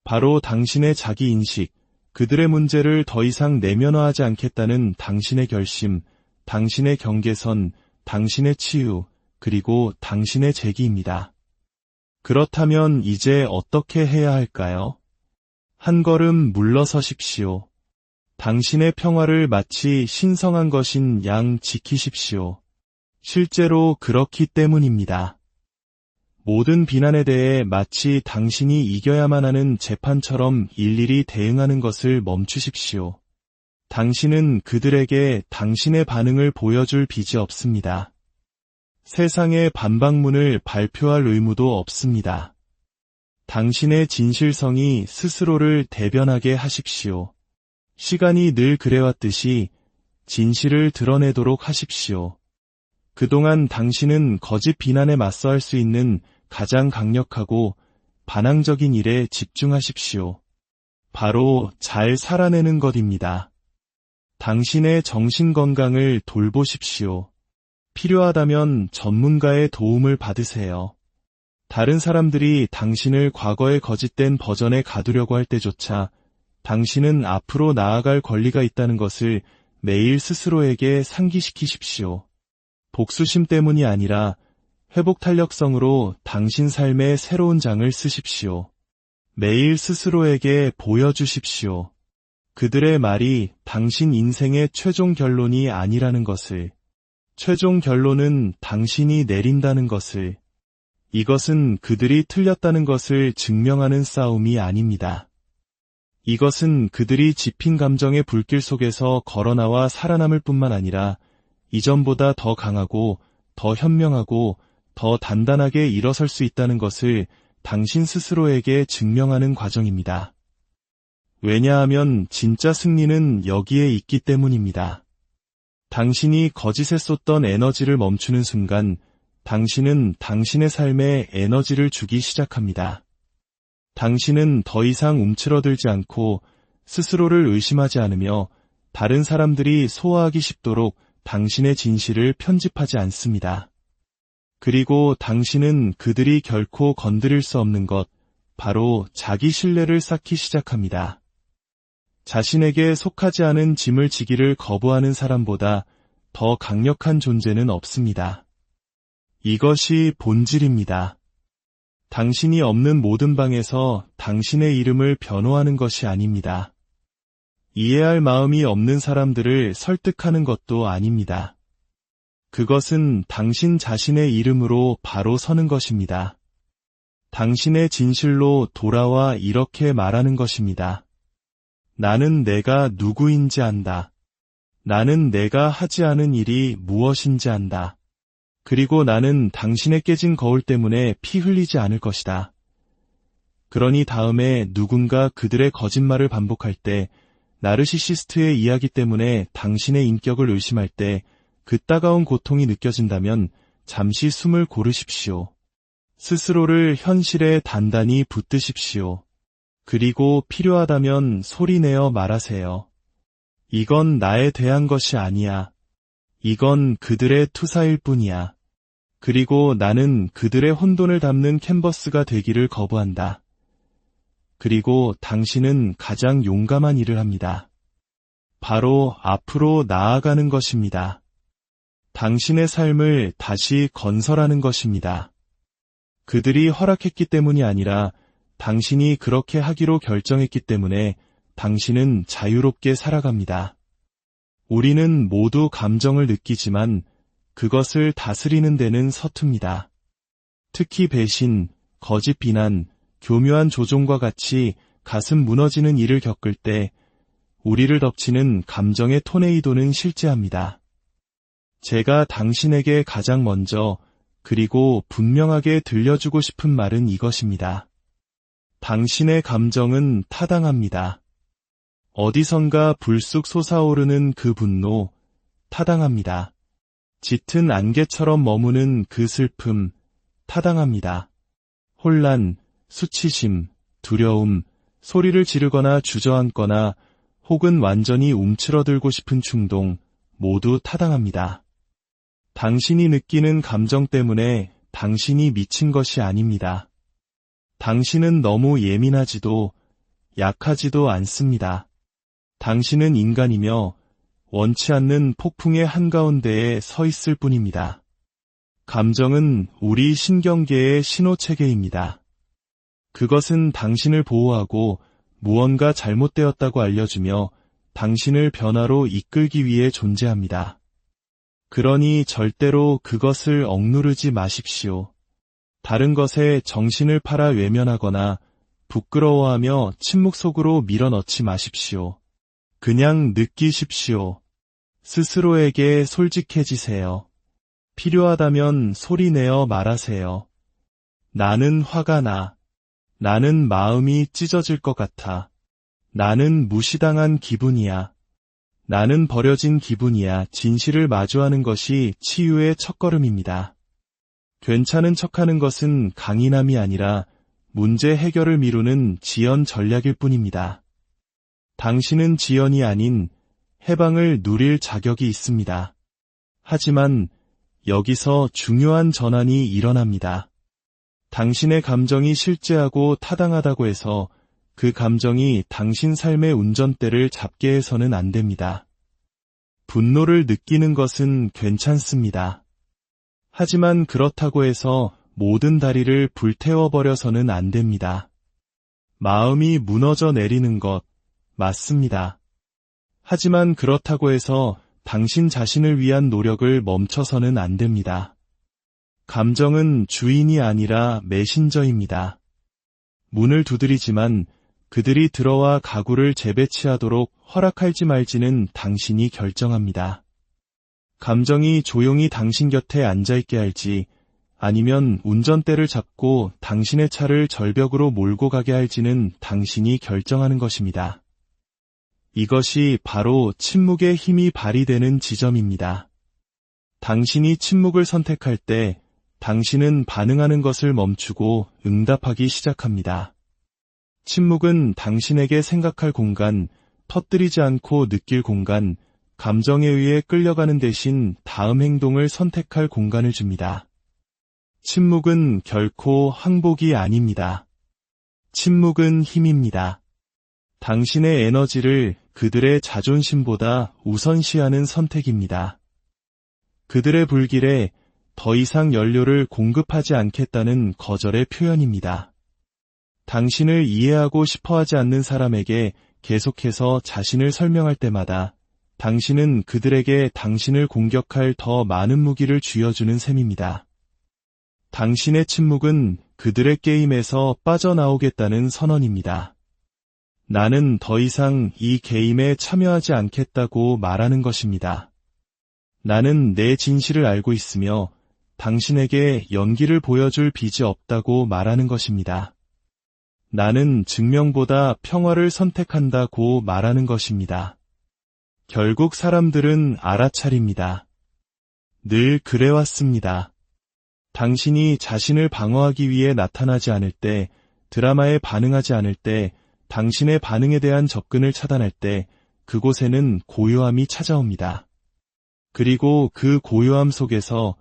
바로 당신의 자기인식, 그들의 문제를 더 이상 내면화하지 않겠다는 당신의 결심, 당신의 경계선, 당신의 치유, 그리고 당신의 재기입니다. 그렇다면 이제 어떻게 해야 할까요? 한 걸음 물러서십시오. 당신의 평화를 마치 신성한 것인 양 지키십시오. 실제로 그렇기 때문입니다. 모든 비난에 대해 마치 당신이 이겨야만 하는 재판처럼 일일이 대응하는 것을 멈추십시오. 당신은 그들에게 당신의 반응을 보여줄 빚이 없습니다. 세상의 반박문을 발표할 의무도 없습니다. 당신의 진실성이 스스로를 대변하게 하십시오. 시간이 늘 그래왔듯이 진실을 드러내도록 하십시오. 그동안 당신은 거짓 비난에 맞서할 수 있는 가장 강력하고 반항적인 일에 집중하십시오. 바로 잘 살아내는 것입니다. 당신의 정신건강을 돌보십시오. 필요하다면 전문가의 도움을 받으세요. 다른 사람들이 당신을 과거의 거짓된 버전에 가두려고 할 때조차 당신은 앞으로 나아갈 권리가 있다는 것을 매일 스스로에게 상기시키십시오. 복수심 때문이 아니라 회복 탄력성으로 당신 삶의 새로운 장을 쓰십시오. 매일 스스로에게 보여주십시오. 그들의 말이 당신 인생의 최종 결론이 아니라는 것을, 최종 결론은 당신이 내린다는 것을, 이것은 그들이 틀렸다는 것을 증명하는 싸움이 아닙니다. 이것은 그들이 짚인 감정의 불길 속에서 걸어나와 살아남을 뿐만 아니라 이전보다 더 강하고 더 현명하고 더 단단하게 일어설 수 있다는 것을 당신 스스로에게 증명하는 과정입니다. 왜냐하면 진짜 승리는 여기에 있기 때문입니다. 당신이 거짓에 쏟던 에너지를 멈추는 순간 당신은 당신의 삶에 에너지를 주기 시작합니다. 당신은 더 이상 움츠러들지 않고 스스로를 의심하지 않으며 다른 사람들이 소화하기 쉽도록 당신의 진실을 편집하지 않습니다. 그리고 당신은 그들이 결코 건드릴 수 없는 것, 바로 자기 신뢰를 쌓기 시작합니다. 자신에게 속하지 않은 짐을 지기를 거부하는 사람보다 더 강력한 존재는 없습니다. 이것이 본질입니다. 당신이 없는 모든 방에서 당신의 이름을 변호하는 것이 아닙니다. 이해할 마음이 없는 사람들을 설득하는 것도 아닙니다. 그것은 당신 자신의 이름으로 바로 서는 것입니다. 당신의 진실로 돌아와 이렇게 말하는 것입니다. 나는 내가 누구인지 안다. 나는 내가 하지 않은 일이 무엇인지 안다. 그리고 나는 당신의 깨진 거울 때문에 피 흘리지 않을 것이다. 그러니 다음에 누군가 그들의 거짓말을 반복할 때, 나르시시스트의 이야기 때문에 당신의 인격을 의심할 때 그 따가운 고통이 느껴진다면 잠시 숨을 고르십시오. 스스로를 현실에 단단히 붙드십시오. 그리고 필요하다면 소리내어 말하세요. 이건 나에 대한 것이 아니야. 이건 그들의 투사일 뿐이야. 그리고 나는 그들의 혼돈을 담는 캔버스가 되기를 거부한다. 그리고 당신은 가장 용감한 일을 합니다. 바로 앞으로 나아가는 것입니다. 당신의 삶을 다시 건설하는 것입니다. 그들이 허락했기 때문이 아니라 당신이 그렇게 하기로 결정했기 때문에 당신은 자유롭게 살아갑니다. 우리는 모두 감정을 느끼지만 그것을 다스리는 데는 서툽니다. 특히 배신, 거짓 비난, 교묘한 조종과 같이 가슴 무너지는 일을 겪을 때 우리를 덮치는 감정의 토네이도는 실제합니다. 제가 당신에게 가장 먼저 그리고 분명하게 들려주고 싶은 말은 이것입니다. 당신의 감정은 타당합니다. 어디선가 불쑥 솟아오르는 그 분노, 타당합니다. 짙은 안개처럼 머무는 그 슬픔, 타당합니다. 혼란, 수치심, 두려움, 소리를 지르거나 주저앉거나 혹은 완전히 움츠러들고 싶은 충동, 모두 타당합니다. 당신이 느끼는 감정 때문에 당신이 미친 것이 아닙니다. 당신은 너무 예민하지도 약하지도 않습니다. 당신은 인간이며 원치 않는 폭풍의 한가운데에 서 있을 뿐입니다. 감정은 우리 신경계의 신호체계입니다. 그것은 당신을 보호하고 무언가 잘못되었다고 알려주며 당신을 변화로 이끌기 위해 존재합니다. 그러니 절대로 그것을 억누르지 마십시오. 다른 것에 정신을 팔아 외면하거나 부끄러워하며 침묵 속으로 밀어넣지 마십시오. 그냥 느끼십시오. 스스로에게 솔직해지세요. 필요하다면 소리내어 말하세요. 나는 화가 나. 나는 마음이 찢어질 것 같아. 나는 무시당한 기분이야. 나는 버려진 기분이야. 진실을 마주하는 것이 치유의 첫걸음입니다. 괜찮은 척하는 것은 강인함이 아니라 문제 해결을 미루는 지연 전략일 뿐입니다. 당신은 지연이 아닌 해방을 누릴 자격이 있습니다. 하지만 여기서 중요한 전환이 일어납니다. 당신의 감정이 실제하고 타당하다고 해서 그 감정이 당신 삶의 운전대를 잡게 해서는 안 됩니다. 분노를 느끼는 것은 괜찮습니다. 하지만 그렇다고 해서 모든 다리를 불태워버려서는 안 됩니다. 마음이 무너져 내리는 것, 맞습니다. 하지만 그렇다고 해서 당신 자신을 위한 노력을 멈춰서는 안 됩니다. 감정은 주인이 아니라 메신저입니다. 문을 두드리지만 그들이 들어와 가구를 재배치하도록 허락할지 말지는 당신이 결정합니다. 감정이 조용히 당신 곁에 앉아있게 할지 아니면 운전대를 잡고 당신의 차를 절벽으로 몰고 가게 할지는 당신이 결정하는 것입니다. 이것이 바로 침묵의 힘이 발휘되는 지점입니다. 당신이 침묵을 선택할 때 당신은 반응하는 것을 멈추고 응답하기 시작합니다. 침묵은 당신에게 생각할 공간, 터뜨리지 않고 느낄 공간, 감정에 의해 끌려가는 대신 다음 행동을 선택할 공간을 줍니다. 침묵은 결코 항복이 아닙니다. 침묵은 힘입니다. 당신의 에너지를 그들의 자존심보다 우선시하는 선택입니다. 그들의 불길에 더 이상 연료를 공급하지 않겠다는 거절의 표현입니다. 당신을 이해하고 싶어 하지 않는 사람에게 계속해서 자신을 설명할 때마다 당신은 그들에게 당신을 공격할 더 많은 무기를 쥐어주는 셈입니다. 당신의 침묵은 그들의 게임에서 빠져나오겠다는 선언입니다. 나는 더 이상 이 게임에 참여하지 않겠다고 말하는 것입니다. 나는 내 진실을 알고 있으며 당신에게 연기를 보여줄 빚이 없다고 말하는 것입니다. 나는 증명보다 평화를 선택한다고 말하는 것입니다. 결국 사람들은 알아차립니다. 늘 그래왔습니다. 당신이 자신을 방어하기 위해 나타나지 않을 때, 드라마에 반응하지 않을 때, 당신의 반응에 대한 접근을 차단할 때, 그곳에는 고요함이 찾아옵니다. 그리고 그 고요함 속에서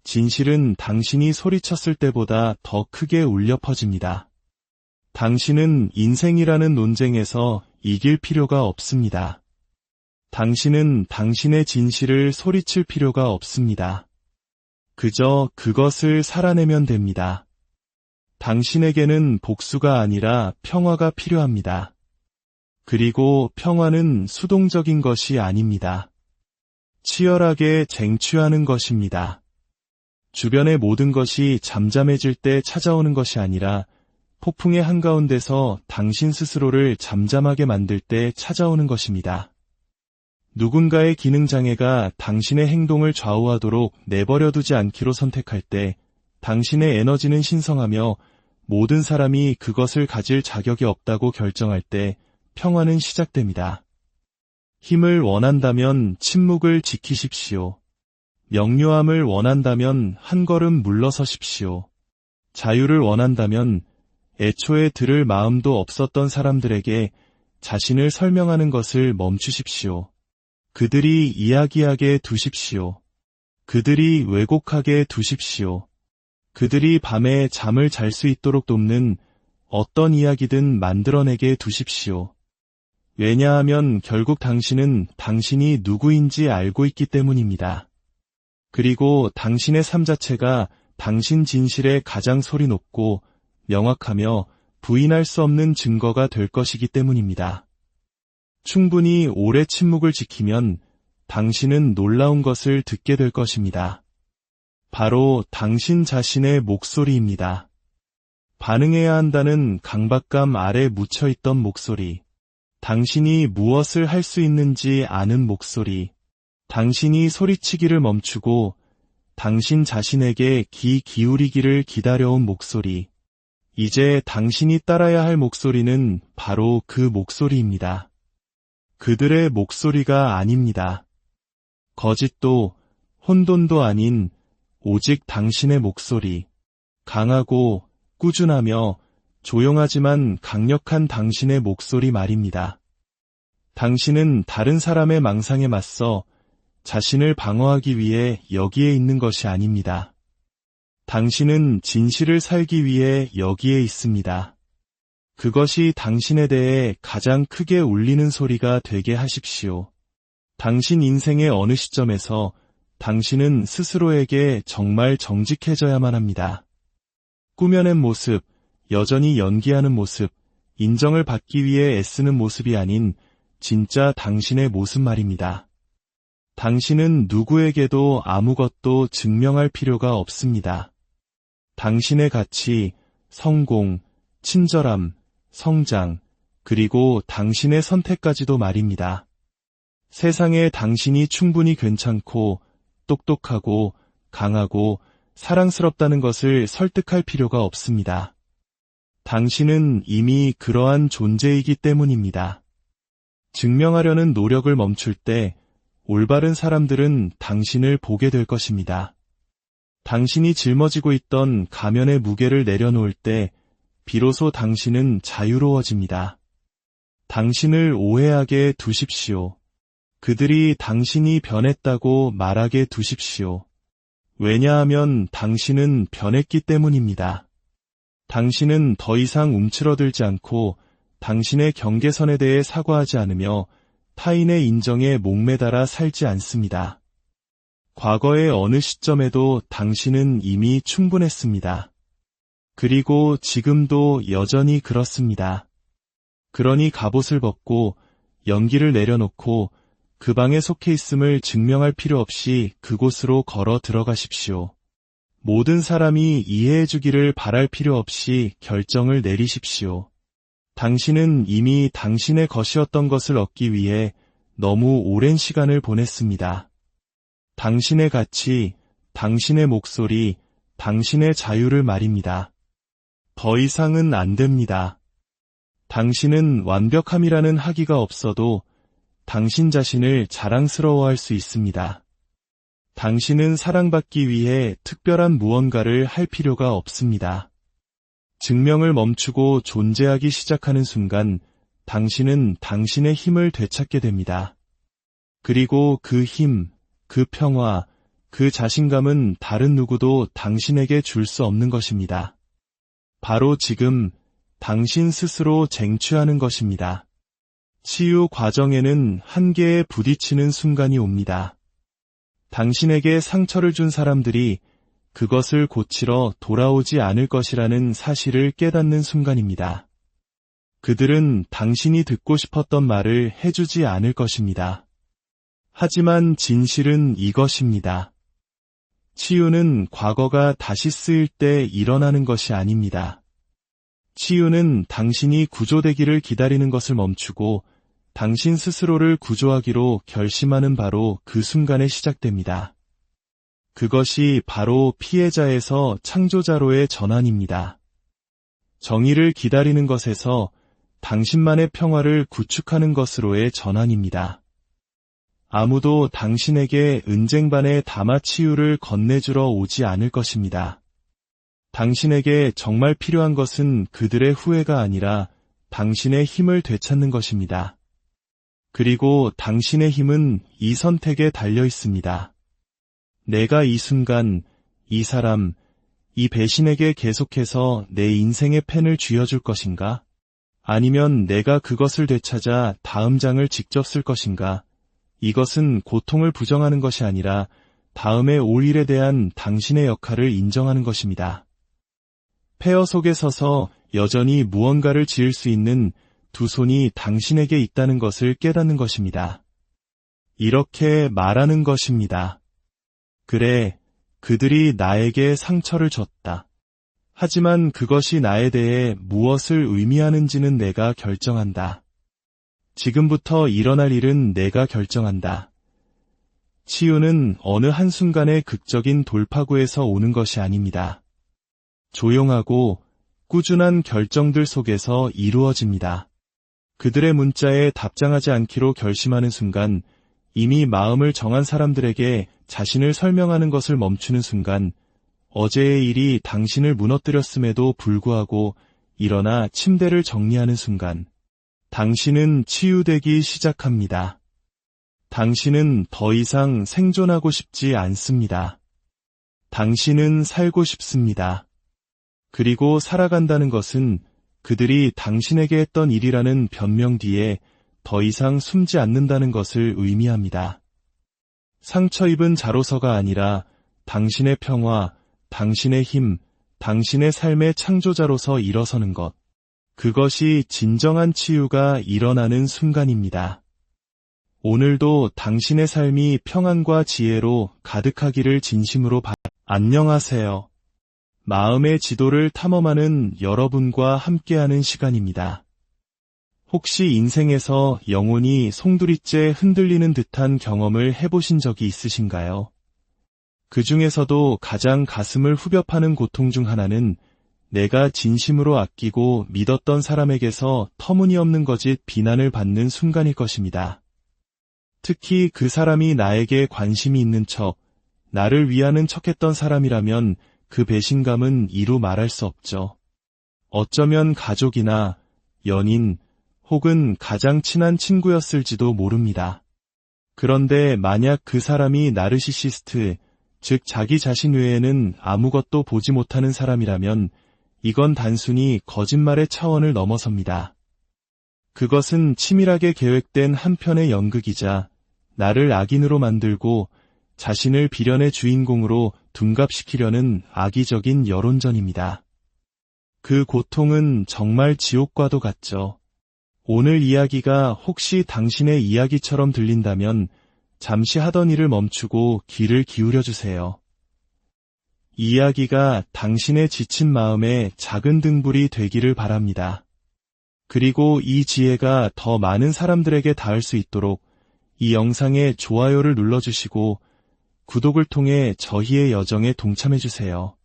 진실은 당신이 소리쳤을 때보다 더 크게 울려 퍼집니다. 당신은 인생이라는 논쟁에서 이길 필요가 없습니다. 당신은 당신의 진실을 소리칠 필요가 없습니다. 그저 그것을 살아내면 됩니다. 당신에게는 복수가 아니라 평화가 필요합니다. 그리고 평화는 수동적인 것이 아닙니다. 치열하게 쟁취하는 것입니다. 주변의 모든 것이 잠잠해질 때 찾아오는 것이 아니라 폭풍의 한가운데서 당신 스스로를 잠잠하게 만들 때 찾아오는 것입니다. 누군가의 기능장애가 당신의 행동을 좌우하도록 내버려두지 않기로 선택할 때 당신의 에너지는 신성하며 모든 사람이 그것을 가질 자격이 없다고 결정할 때 평화는 시작됩니다. 힘을 원한다면 침묵을 지키십시오. 명료함을 원한다면 한 걸음 물러서십시오. 자유를 원한다면 애초에 들을 마음도 없었던 사람들에게 자신을 설명하는 것을 멈추십시오. 그들이 이야기하게 두십시오. 그들이 왜곡하게 두십시오. 그들이 밤에 잠을 잘 수 있도록 돕는 어떤 이야기든 만들어내게 두십시오. 왜냐하면 결국 당신은 당신이 누구인지 알고 있기 때문입니다. 그리고 당신의 삶 자체가 당신 진실의 가장 소리 높고 명확하며 부인할 수 없는 증거가 될 것이기 때문입니다. 충분히 오래 침묵을 지키면 당신은 놀라운 것을 듣게 될 것입니다. 바로 당신 자신의 목소리입니다. 반응해야 한다는 강박감 아래 묻혀있던 목소리. 당신이 무엇을 할 수 있는지 아는 목소리. 당신이 소리치기를 멈추고 당신 자신에게 귀 기울이기를 기다려온 목소리. 이제 당신이 따라야 할 목소리는 바로 그 목소리입니다. 그들의 목소리가 아닙니다. 거짓도 혼돈도 아닌 오직 당신의 목소리. 강하고 꾸준하며 조용하지만 강력한 당신의 목소리 말입니다. 당신은 다른 사람의 망상에 맞서 자신을 방어하기 위해 여기에 있는 것이 아닙니다. 당신은 진실을 살기 위해 여기에 있습니다. 그것이 당신에 대해 가장 크게 울리는 소리가 되게 하십시오. 당신 인생의 어느 시점에서 당신은 스스로에게 정말 정직해져야만 합니다. 꾸며낸 모습, 여전히 연기하는 모습, 인정을 받기 위해 애쓰는 모습이 아닌 진짜 당신의 모습 말입니다. 당신은 누구에게도 아무것도 증명할 필요가 없습니다. 당신의 가치, 성공, 친절함, 성장, 그리고 당신의 선택까지도 말입니다. 세상에 당신이 충분히 괜찮고 똑똑하고 강하고 사랑스럽다는 것을 설득할 필요가 없습니다. 당신은 이미 그러한 존재이기 때문입니다. 증명하려는 노력을 멈출 때 올바른 사람들은 당신을 보게 될 것입니다. 당신이 짊어지고 있던 가면의 무게를 내려놓을 때 비로소 당신은 자유로워집니다. 당신을 오해하게 두십시오. 그들이 당신이 변했다고 말하게 두십시오. 왜냐하면 당신은 변했기 때문입니다. 당신은 더 이상 움츠러들지 않고 당신의 경계선에 대해 사과하지 않으며 타인의 인정에 목매달아 살지 않습니다. 과거의 어느 시점에도 당신은 이미 충분했습니다. 그리고 지금도 여전히 그렇습니다. 그러니 갑옷을 벗고 연기를 내려놓고 그 방에 속해 있음을 증명할 필요 없이 그곳으로 걸어 들어가십시오. 모든 사람이 이해해 주기를 바랄 필요 없이 결정을 내리십시오. 당신은 이미 당신의 것이었던 것을 얻기 위해 너무 오랜 시간을 보냈습니다. 당신의 가치, 당신의 목소리, 당신의 자유를 말입니다. 더 이상은 안 됩니다. 당신은 완벽함이라는 학위가 없어도 당신 자신을 자랑스러워할 수 있습니다. 당신은 사랑받기 위해 특별한 무언가를 할 필요가 없습니다. 증명을 멈추고 존재하기 시작하는 순간 당신은 당신의 힘을 되찾게 됩니다. 그리고 그 힘, 그 평화, 그 자신감은 다른 누구도 당신에게 줄 수 없는 것입니다. 바로 지금 당신 스스로 쟁취하는 것입니다. 치유 과정에는 한계에 부딪히는 순간이 옵니다. 당신에게 상처를 준 사람들이 그것을 고치러 돌아오지 않을 것이라는 사실을 깨닫는 순간입니다. 그들은 당신이 듣고 싶었던 말을 해주지 않을 것입니다. 하지만 진실은 이것입니다. 치유는 과거가 다시 쓰일 때 일어나는 것이 아닙니다. 치유는 당신이 구조되기를 기다리는 것을 멈추고 당신 스스로를 구조하기로 결심하는 바로 그 순간에 시작됩니다. 그것이 바로 피해자에서 창조자로의 전환입니다. 정의를 기다리는 것에서 당신만의 평화를 구축하는 것으로의 전환입니다. 아무도 당신에게 은쟁반의 담화 치유를 건네주러 오지 않을 것입니다. 당신에게 정말 필요한 것은 그들의 후회가 아니라 당신의 힘을 되찾는 것입니다. 그리고 당신의 힘은 이 선택에 달려 있습니다. 내가 이 순간, 이 사람, 이 배신에게 계속해서 내 인생의 펜을 쥐어줄 것인가? 아니면 내가 그것을 되찾아 다음 장을 직접 쓸 것인가? 이것은 고통을 부정하는 것이 아니라 다음에 올 일에 대한 당신의 역할을 인정하는 것입니다. 폐허 속에 서서 여전히 무언가를 지을 수 있는 두 손이 당신에게 있다는 것을 깨닫는 것입니다. 이렇게 말하는 것입니다. 그래, 그들이 나에게 상처를 줬다. 하지만 그것이 나에 대해 무엇을 의미하는지는 내가 결정한다. 지금부터 일어날 일은 내가 결정한다. 치유는 어느 한순간의 극적인 돌파구에서 오는 것이 아닙니다. 조용하고 꾸준한 결정들 속에서 이루어집니다. 그들의 문자에 답장하지 않기로 결심하는 순간, 이미 마음을 정한 사람들에게 자신을 설명하는 것을 멈추는 순간, 어제의 일이 당신을 무너뜨렸음에도 불구하고 일어나 침대를 정리하는 순간, 당신은 치유되기 시작합니다. 당신은 더 이상 생존하고 싶지 않습니다. 당신은 살고 싶습니다. 그리고 살아간다는 것은 그들이 당신에게 했던 일이라는 변명 뒤에 더 이상 숨지 않는다는 것을 의미합니다. 상처 입은 자로서가 아니라 당신의 평화, 당신의 힘, 당신의 삶의 창조자로서 일어서는 것. 그것이 진정한 치유가 일어나는 순간입니다. 오늘도 당신의 삶이 평안과 지혜로 가득하기를 진심으로 안녕하세요. 마음의 지도를 탐험하는 여러분과 함께하는 시간입니다. 혹시 인생에서 영혼이 송두리째 흔들리는 듯한 경험을 해보신 적이 있으신가요? 그 중에서도 가장 가슴을 후벼 파는 고통 중 하나는 내가 진심으로 아끼고 믿었던 사람에게서 터무니없는 거짓 비난을 받는 순간일 것입니다. 특히 그 사람이 나에게 관심이 있는 척, 나를 위하는 척했던 사람이라면 그 배신감은 이루 말할 수 없죠. 어쩌면 가족이나 연인 혹은 가장 친한 친구였을지도 모릅니다. 그런데 만약 그 사람이 나르시시스트, 즉 자기 자신 외에는 아무것도 보지 못하는 사람이라면 이건 단순히 거짓말의 차원을 넘어섭니다. 그것은 치밀하게 계획된 한편의 연극이자 나를 악인으로 만들고 자신을 비련의 주인공으로 둔갑시키려는 악의적인 여론전입니다. 그 고통은 정말 지옥과도 같죠. 오늘 이야기가 혹시 당신의 이야기처럼 들린다면 잠시 하던 일을 멈추고 귀를 기울여 주세요. 이 이야기가 당신의 지친 마음에 작은 등불이 되기를 바랍니다. 그리고 이 지혜가 더 많은 사람들에게 닿을 수 있도록 이 영상에 좋아요를 눌러주시고 구독을 통해 저희의 여정에 동참해주세요.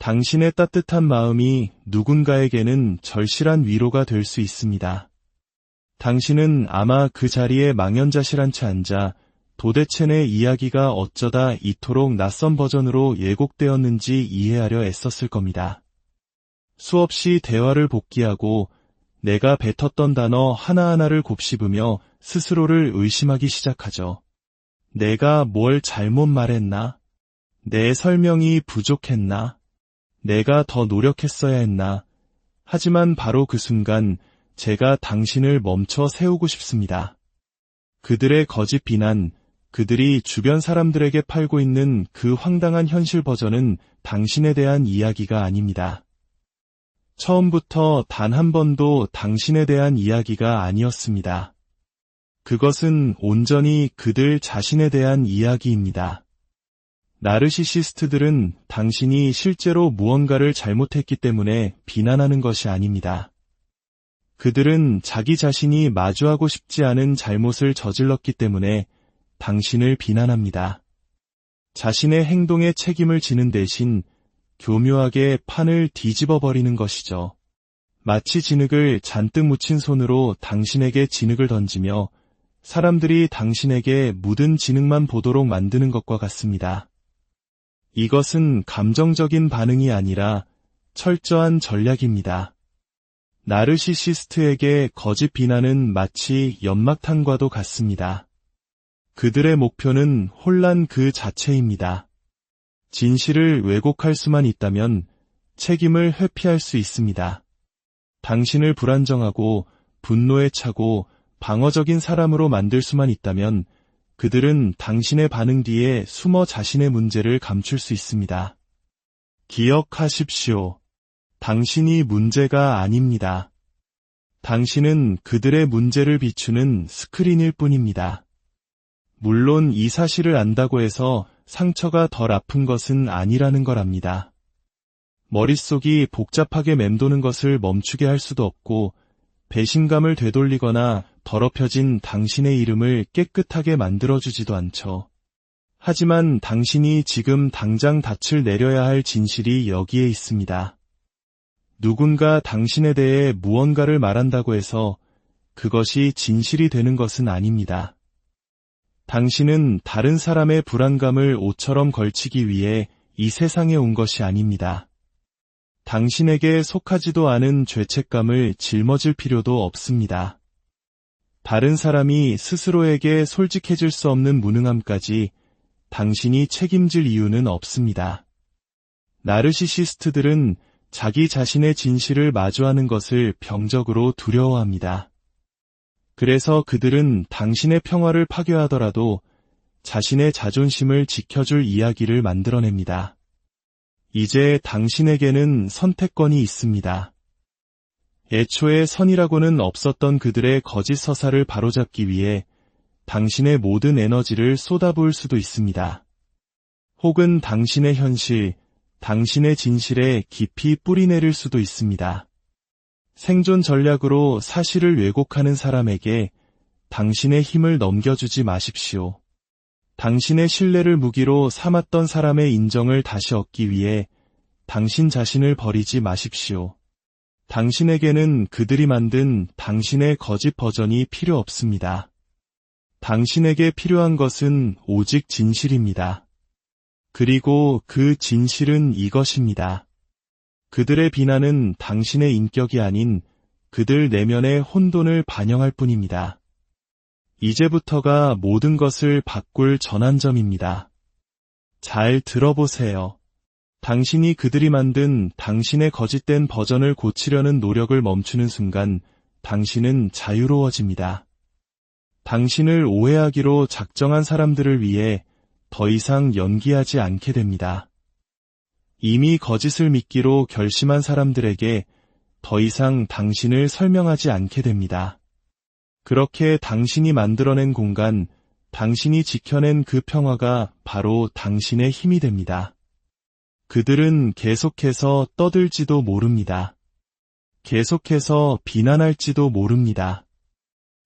당신의 따뜻한 마음이 누군가에게는 절실한 위로가 될 수 있습니다. 당신은 아마 그 자리에 망연자실한 채 앉아 도대체 내 이야기가 어쩌다 이토록 낯선 버전으로 예곡되었는지 이해하려 애썼을 겁니다. 수없이 대화를 복기하고 내가 뱉었던 단어 하나하나를 곱씹으며 스스로를 의심하기 시작하죠. 내가 뭘 잘못 말했나? 내 설명이 부족했나? 내가 더 노력했어야 했나? 하지만 바로 그 순간 제가 당신을 멈춰 세우고 싶습니다. 그들의 거짓 비난, 그들이 주변 사람들에게 팔고 있는 그 황당한 현실 버전은 당신에 대한 이야기가 아닙니다. 처음부터 단 한 번도 당신에 대한 이야기가 아니었습니다. 그것은 온전히 그들 자신에 대한 이야기입니다. 나르시시스트들은 당신이 실제로 무언가를 잘못했기 때문에 비난하는 것이 아닙니다. 그들은 자기 자신이 마주하고 싶지 않은 잘못을 저질렀기 때문에 당신을 비난합니다. 자신의 행동에 책임을 지는 대신 교묘하게 판을 뒤집어 버리는 것이죠. 마치 진흙을 잔뜩 묻힌 손으로 당신에게 진흙을 던지며 사람들이 당신에게 묻은 진흙만 보도록 만드는 것과 같습니다. 이것은 감정적인 반응이 아니라 철저한 전략입니다. 나르시시스트에게 거짓 비난은 마치 연막탄과도 같습니다. 그들의 목표는 혼란 그 자체입니다. 진실을 왜곡할 수만 있다면 책임을 회피할 수 있습니다. 당신을 불안정하고 분노에 차고 방어적인 사람으로 만들 수만 있다면 그들은 당신의 반응 뒤에 숨어 자신의 문제를 감출 수 있습니다. 기억하십시오. 당신이 문제가 아닙니다. 당신은 그들의 문제를 비추는 스크린일 뿐입니다. 물론 이 사실을 안다고 해서 상처가 덜 아픈 것은 아니라는 걸 압니다. 머릿속이 복잡하게 맴도는 것을 멈추게 할 수도 없고 배신감을 되돌리거나 더럽혀진 당신의 이름을 깨끗하게 만들어주지도 않죠. 하지만 당신이 지금 당장 닻을 내려야 할 진실이 여기에 있습니다. 누군가 당신에 대해 무언가를 말한다고 해서 그것이 진실이 되는 것은 아닙니다. 당신은 다른 사람의 불안감을 옷처럼 걸치기 위해 이 세상에 온 것이 아닙니다. 당신에게 속하지도 않은 죄책감을 짊어질 필요도 없습니다. 다른 사람이 스스로에게 솔직해질 수 없는 무능함까지 당신이 책임질 이유는 없습니다. 나르시시스트들은 자기 자신의 진실을 마주하는 것을 병적으로 두려워합니다. 그래서 그들은 당신의 평화를 파괴하더라도 자신의 자존심을 지켜줄 이야기를 만들어냅니다. 이제 당신에게는 선택권이 있습니다. 애초에 선이라고는 없었던 그들의 거짓 서사를 바로잡기 위해 당신의 모든 에너지를 쏟아부을 수도 있습니다. 혹은 당신의 현실, 당신의 진실에 깊이 뿌리내릴 수도 있습니다. 생존 전략으로 사실을 왜곡하는 사람에게 당신의 힘을 넘겨주지 마십시오. 당신의 신뢰를 무기로 삼았던 사람의 인정을 다시 얻기 위해 당신 자신을 버리지 마십시오. 당신에게는 그들이 만든 당신의 거짓 버전이 필요 없습니다. 당신에게 필요한 것은 오직 진실입니다. 그리고 그 진실은 이것입니다. 그들의 비난은 당신의 인격이 아닌 그들 내면의 혼돈을 반영할 뿐입니다. 이제부터가 모든 것을 바꿀 전환점입니다. 잘 들어보세요. 당신이 그들이 만든 당신의 거짓된 버전을 고치려는 노력을 멈추는 순간 당신은 자유로워집니다. 당신을 오해하기로 작정한 사람들을 위해 더 이상 연기하지 않게 됩니다. 이미 거짓을 믿기로 결심한 사람들에게 더 이상 당신을 설명하지 않게 됩니다. 그렇게 당신이 만들어낸 공간, 당신이 지켜낸 그 평화가 바로 당신의 힘이 됩니다. 그들은 계속해서 떠들지도 모릅니다. 계속해서 비난할지도 모릅니다.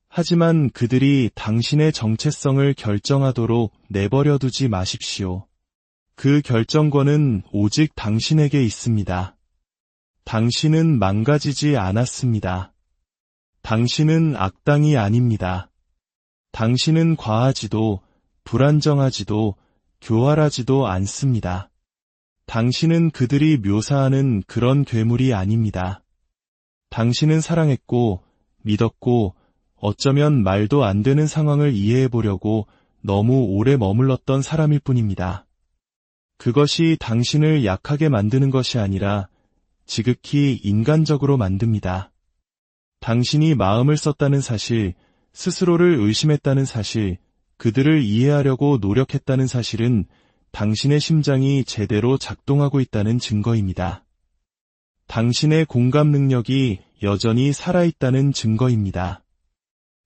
하지만 그들이 당신의 정체성을 결정하도록 내버려 두지 마십시오. 그 결정권은 오직 당신에게 있습니다. 당신은 망가지지 않았습니다. 당신은 악당이 아닙니다. 당신은 과하지도 불안정하지도 교활하지도 않습니다. 당신은 그들이 묘사하는 그런 괴물이 아닙니다. 당신은 사랑했고 믿었고 어쩌면 말도 안 되는 상황을 이해해 보려고 너무 오래 머물렀던 사람일 뿐입니다. 그것이 당신을 약하게 만드는 것이 아니라 지극히 인간적으로 만듭니다. 당신이 마음을 썼다는 사실, 스스로를 의심했다는 사실, 그들을 이해하려고 노력했다는 사실은 당신의 심장이 제대로 작동하고 있다는 증거입니다. 당신의 공감 능력이 여전히 살아있다는 증거입니다.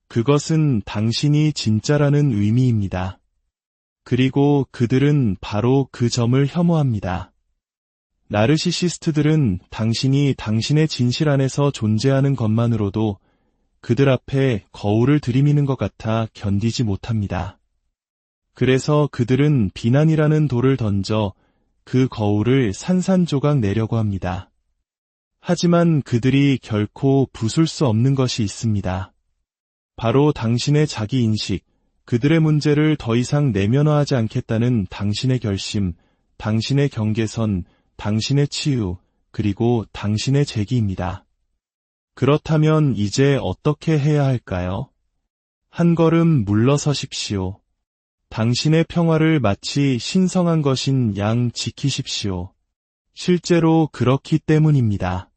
그것은 당신이 진짜라는 의미입니다. 그리고 그들은 바로 그 점을 혐오합니다. 나르시시스트들은 당신이 당신의 진실 안에서 존재하는 것만으로도 그들 앞에 거울을 들이미는 것 같아 견디지 못합니다. 그래서 그들은 비난이라는 돌을 던져 그 거울을 산산조각 내려고 합니다. 하지만 그들이 결코 부술 수 없는 것이 있습니다. 바로 당신의 자기인식, 그들의 문제를 더 이상 내면화하지 않겠다는 당신의 결심, 당신의 경계선, 당신의 치유, 그리고 당신의 재기입니다. 그렇다면 이제 어떻게 해야 할까요? 한 걸음 물러서십시오. 당신의 평화를 마치 신성한 것인 양 지키십시오. 실제로 그렇기 때문입니다.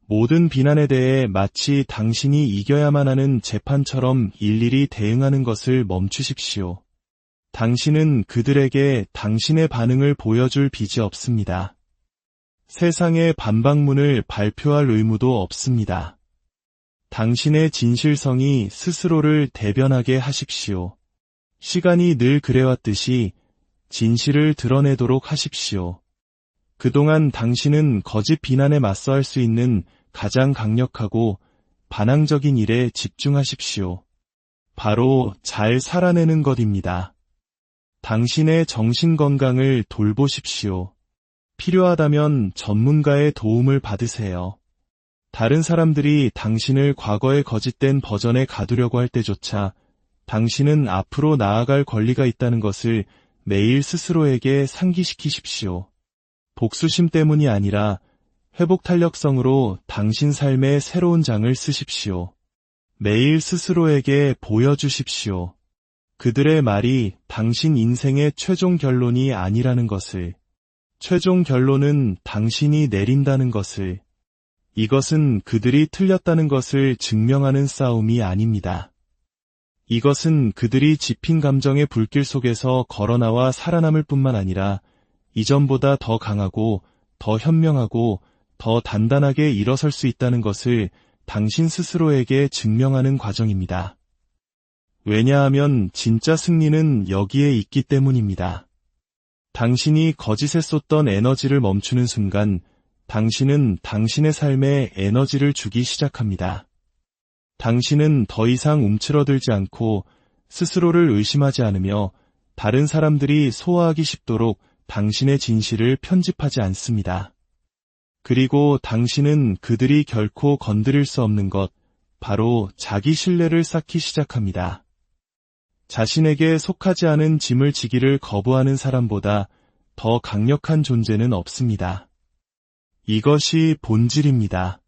모든 비난에 대해 마치 당신이 이겨야만 하는 재판처럼 일일이 대응하는 것을 멈추십시오. 당신은 그들에게 당신의 반응을 보여줄 빚이 없습니다. 세상의 반박문을 발표할 의무도 없습니다. 당신의 진실성이 스스로를 대변하게 하십시오. 시간이 늘 그래왔듯이 진실을 드러내도록 하십시오. 그동안 당신은 거짓 비난에 맞서할 수 있는 가장 강력하고 반항적인 일에 집중하십시오. 바로 잘 살아내는 것입니다. 당신의 정신건강을 돌보십시오. 필요하다면 전문가의 도움을 받으세요. 다른 사람들이 당신을 과거의 거짓된 버전에 가두려고 할 때조차 당신은 앞으로 나아갈 권리가 있다는 것을 매일 스스로에게 상기시키십시오. 복수심 때문이 아니라 회복 탄력성으로 당신 삶의 새로운 장을 쓰십시오. 매일 스스로에게 보여주십시오. 그들의 말이 당신 인생의 최종 결론이 아니라는 것을, 최종 결론은 당신이 내린다는 것을, 이것은 그들이 틀렸다는 것을 증명하는 싸움이 아닙니다. 이것은 그들이 짚인 감정의 불길 속에서 걸어나와 살아남을 뿐만 아니라 이전보다 더 강하고 더 현명하고 더 단단하게 일어설 수 있다는 것을 당신 스스로에게 증명하는 과정입니다. 왜냐하면 진짜 승리는 여기에 있기 때문입니다. 당신이 거짓에 쏟던 에너지를 멈추는 순간 당신은 당신의 삶에 에너지를 주기 시작합니다. 당신은 더 이상 움츠러들지 않고 스스로를 의심하지 않으며 다른 사람들이 소화하기 쉽도록 당신의 진실을 편집하지 않습니다. 그리고 당신은 그들이 결코 건드릴 수 없는 것, 바로 자기 신뢰를 쌓기 시작합니다. 자신에게 속하지 않은 짐을 지기를 거부하는 사람보다 더 강력한 존재는 없습니다. 이것이 본질입니다.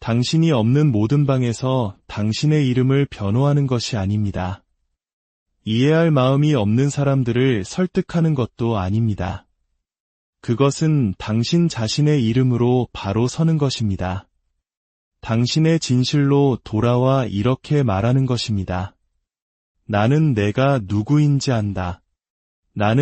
당신이 없는 모든 방에서 당신의 이름을 변호하는 것이 아닙니다. 이해할 마음이 없는 사람들을 설득하는 것도 아닙니다. 그것은 당신 자신의 이름으로 바로 서는 것입니다. 당신의 진실로 돌아와 이렇게 말하는 것입니다. 나는 내가 누구인지 안다. 나는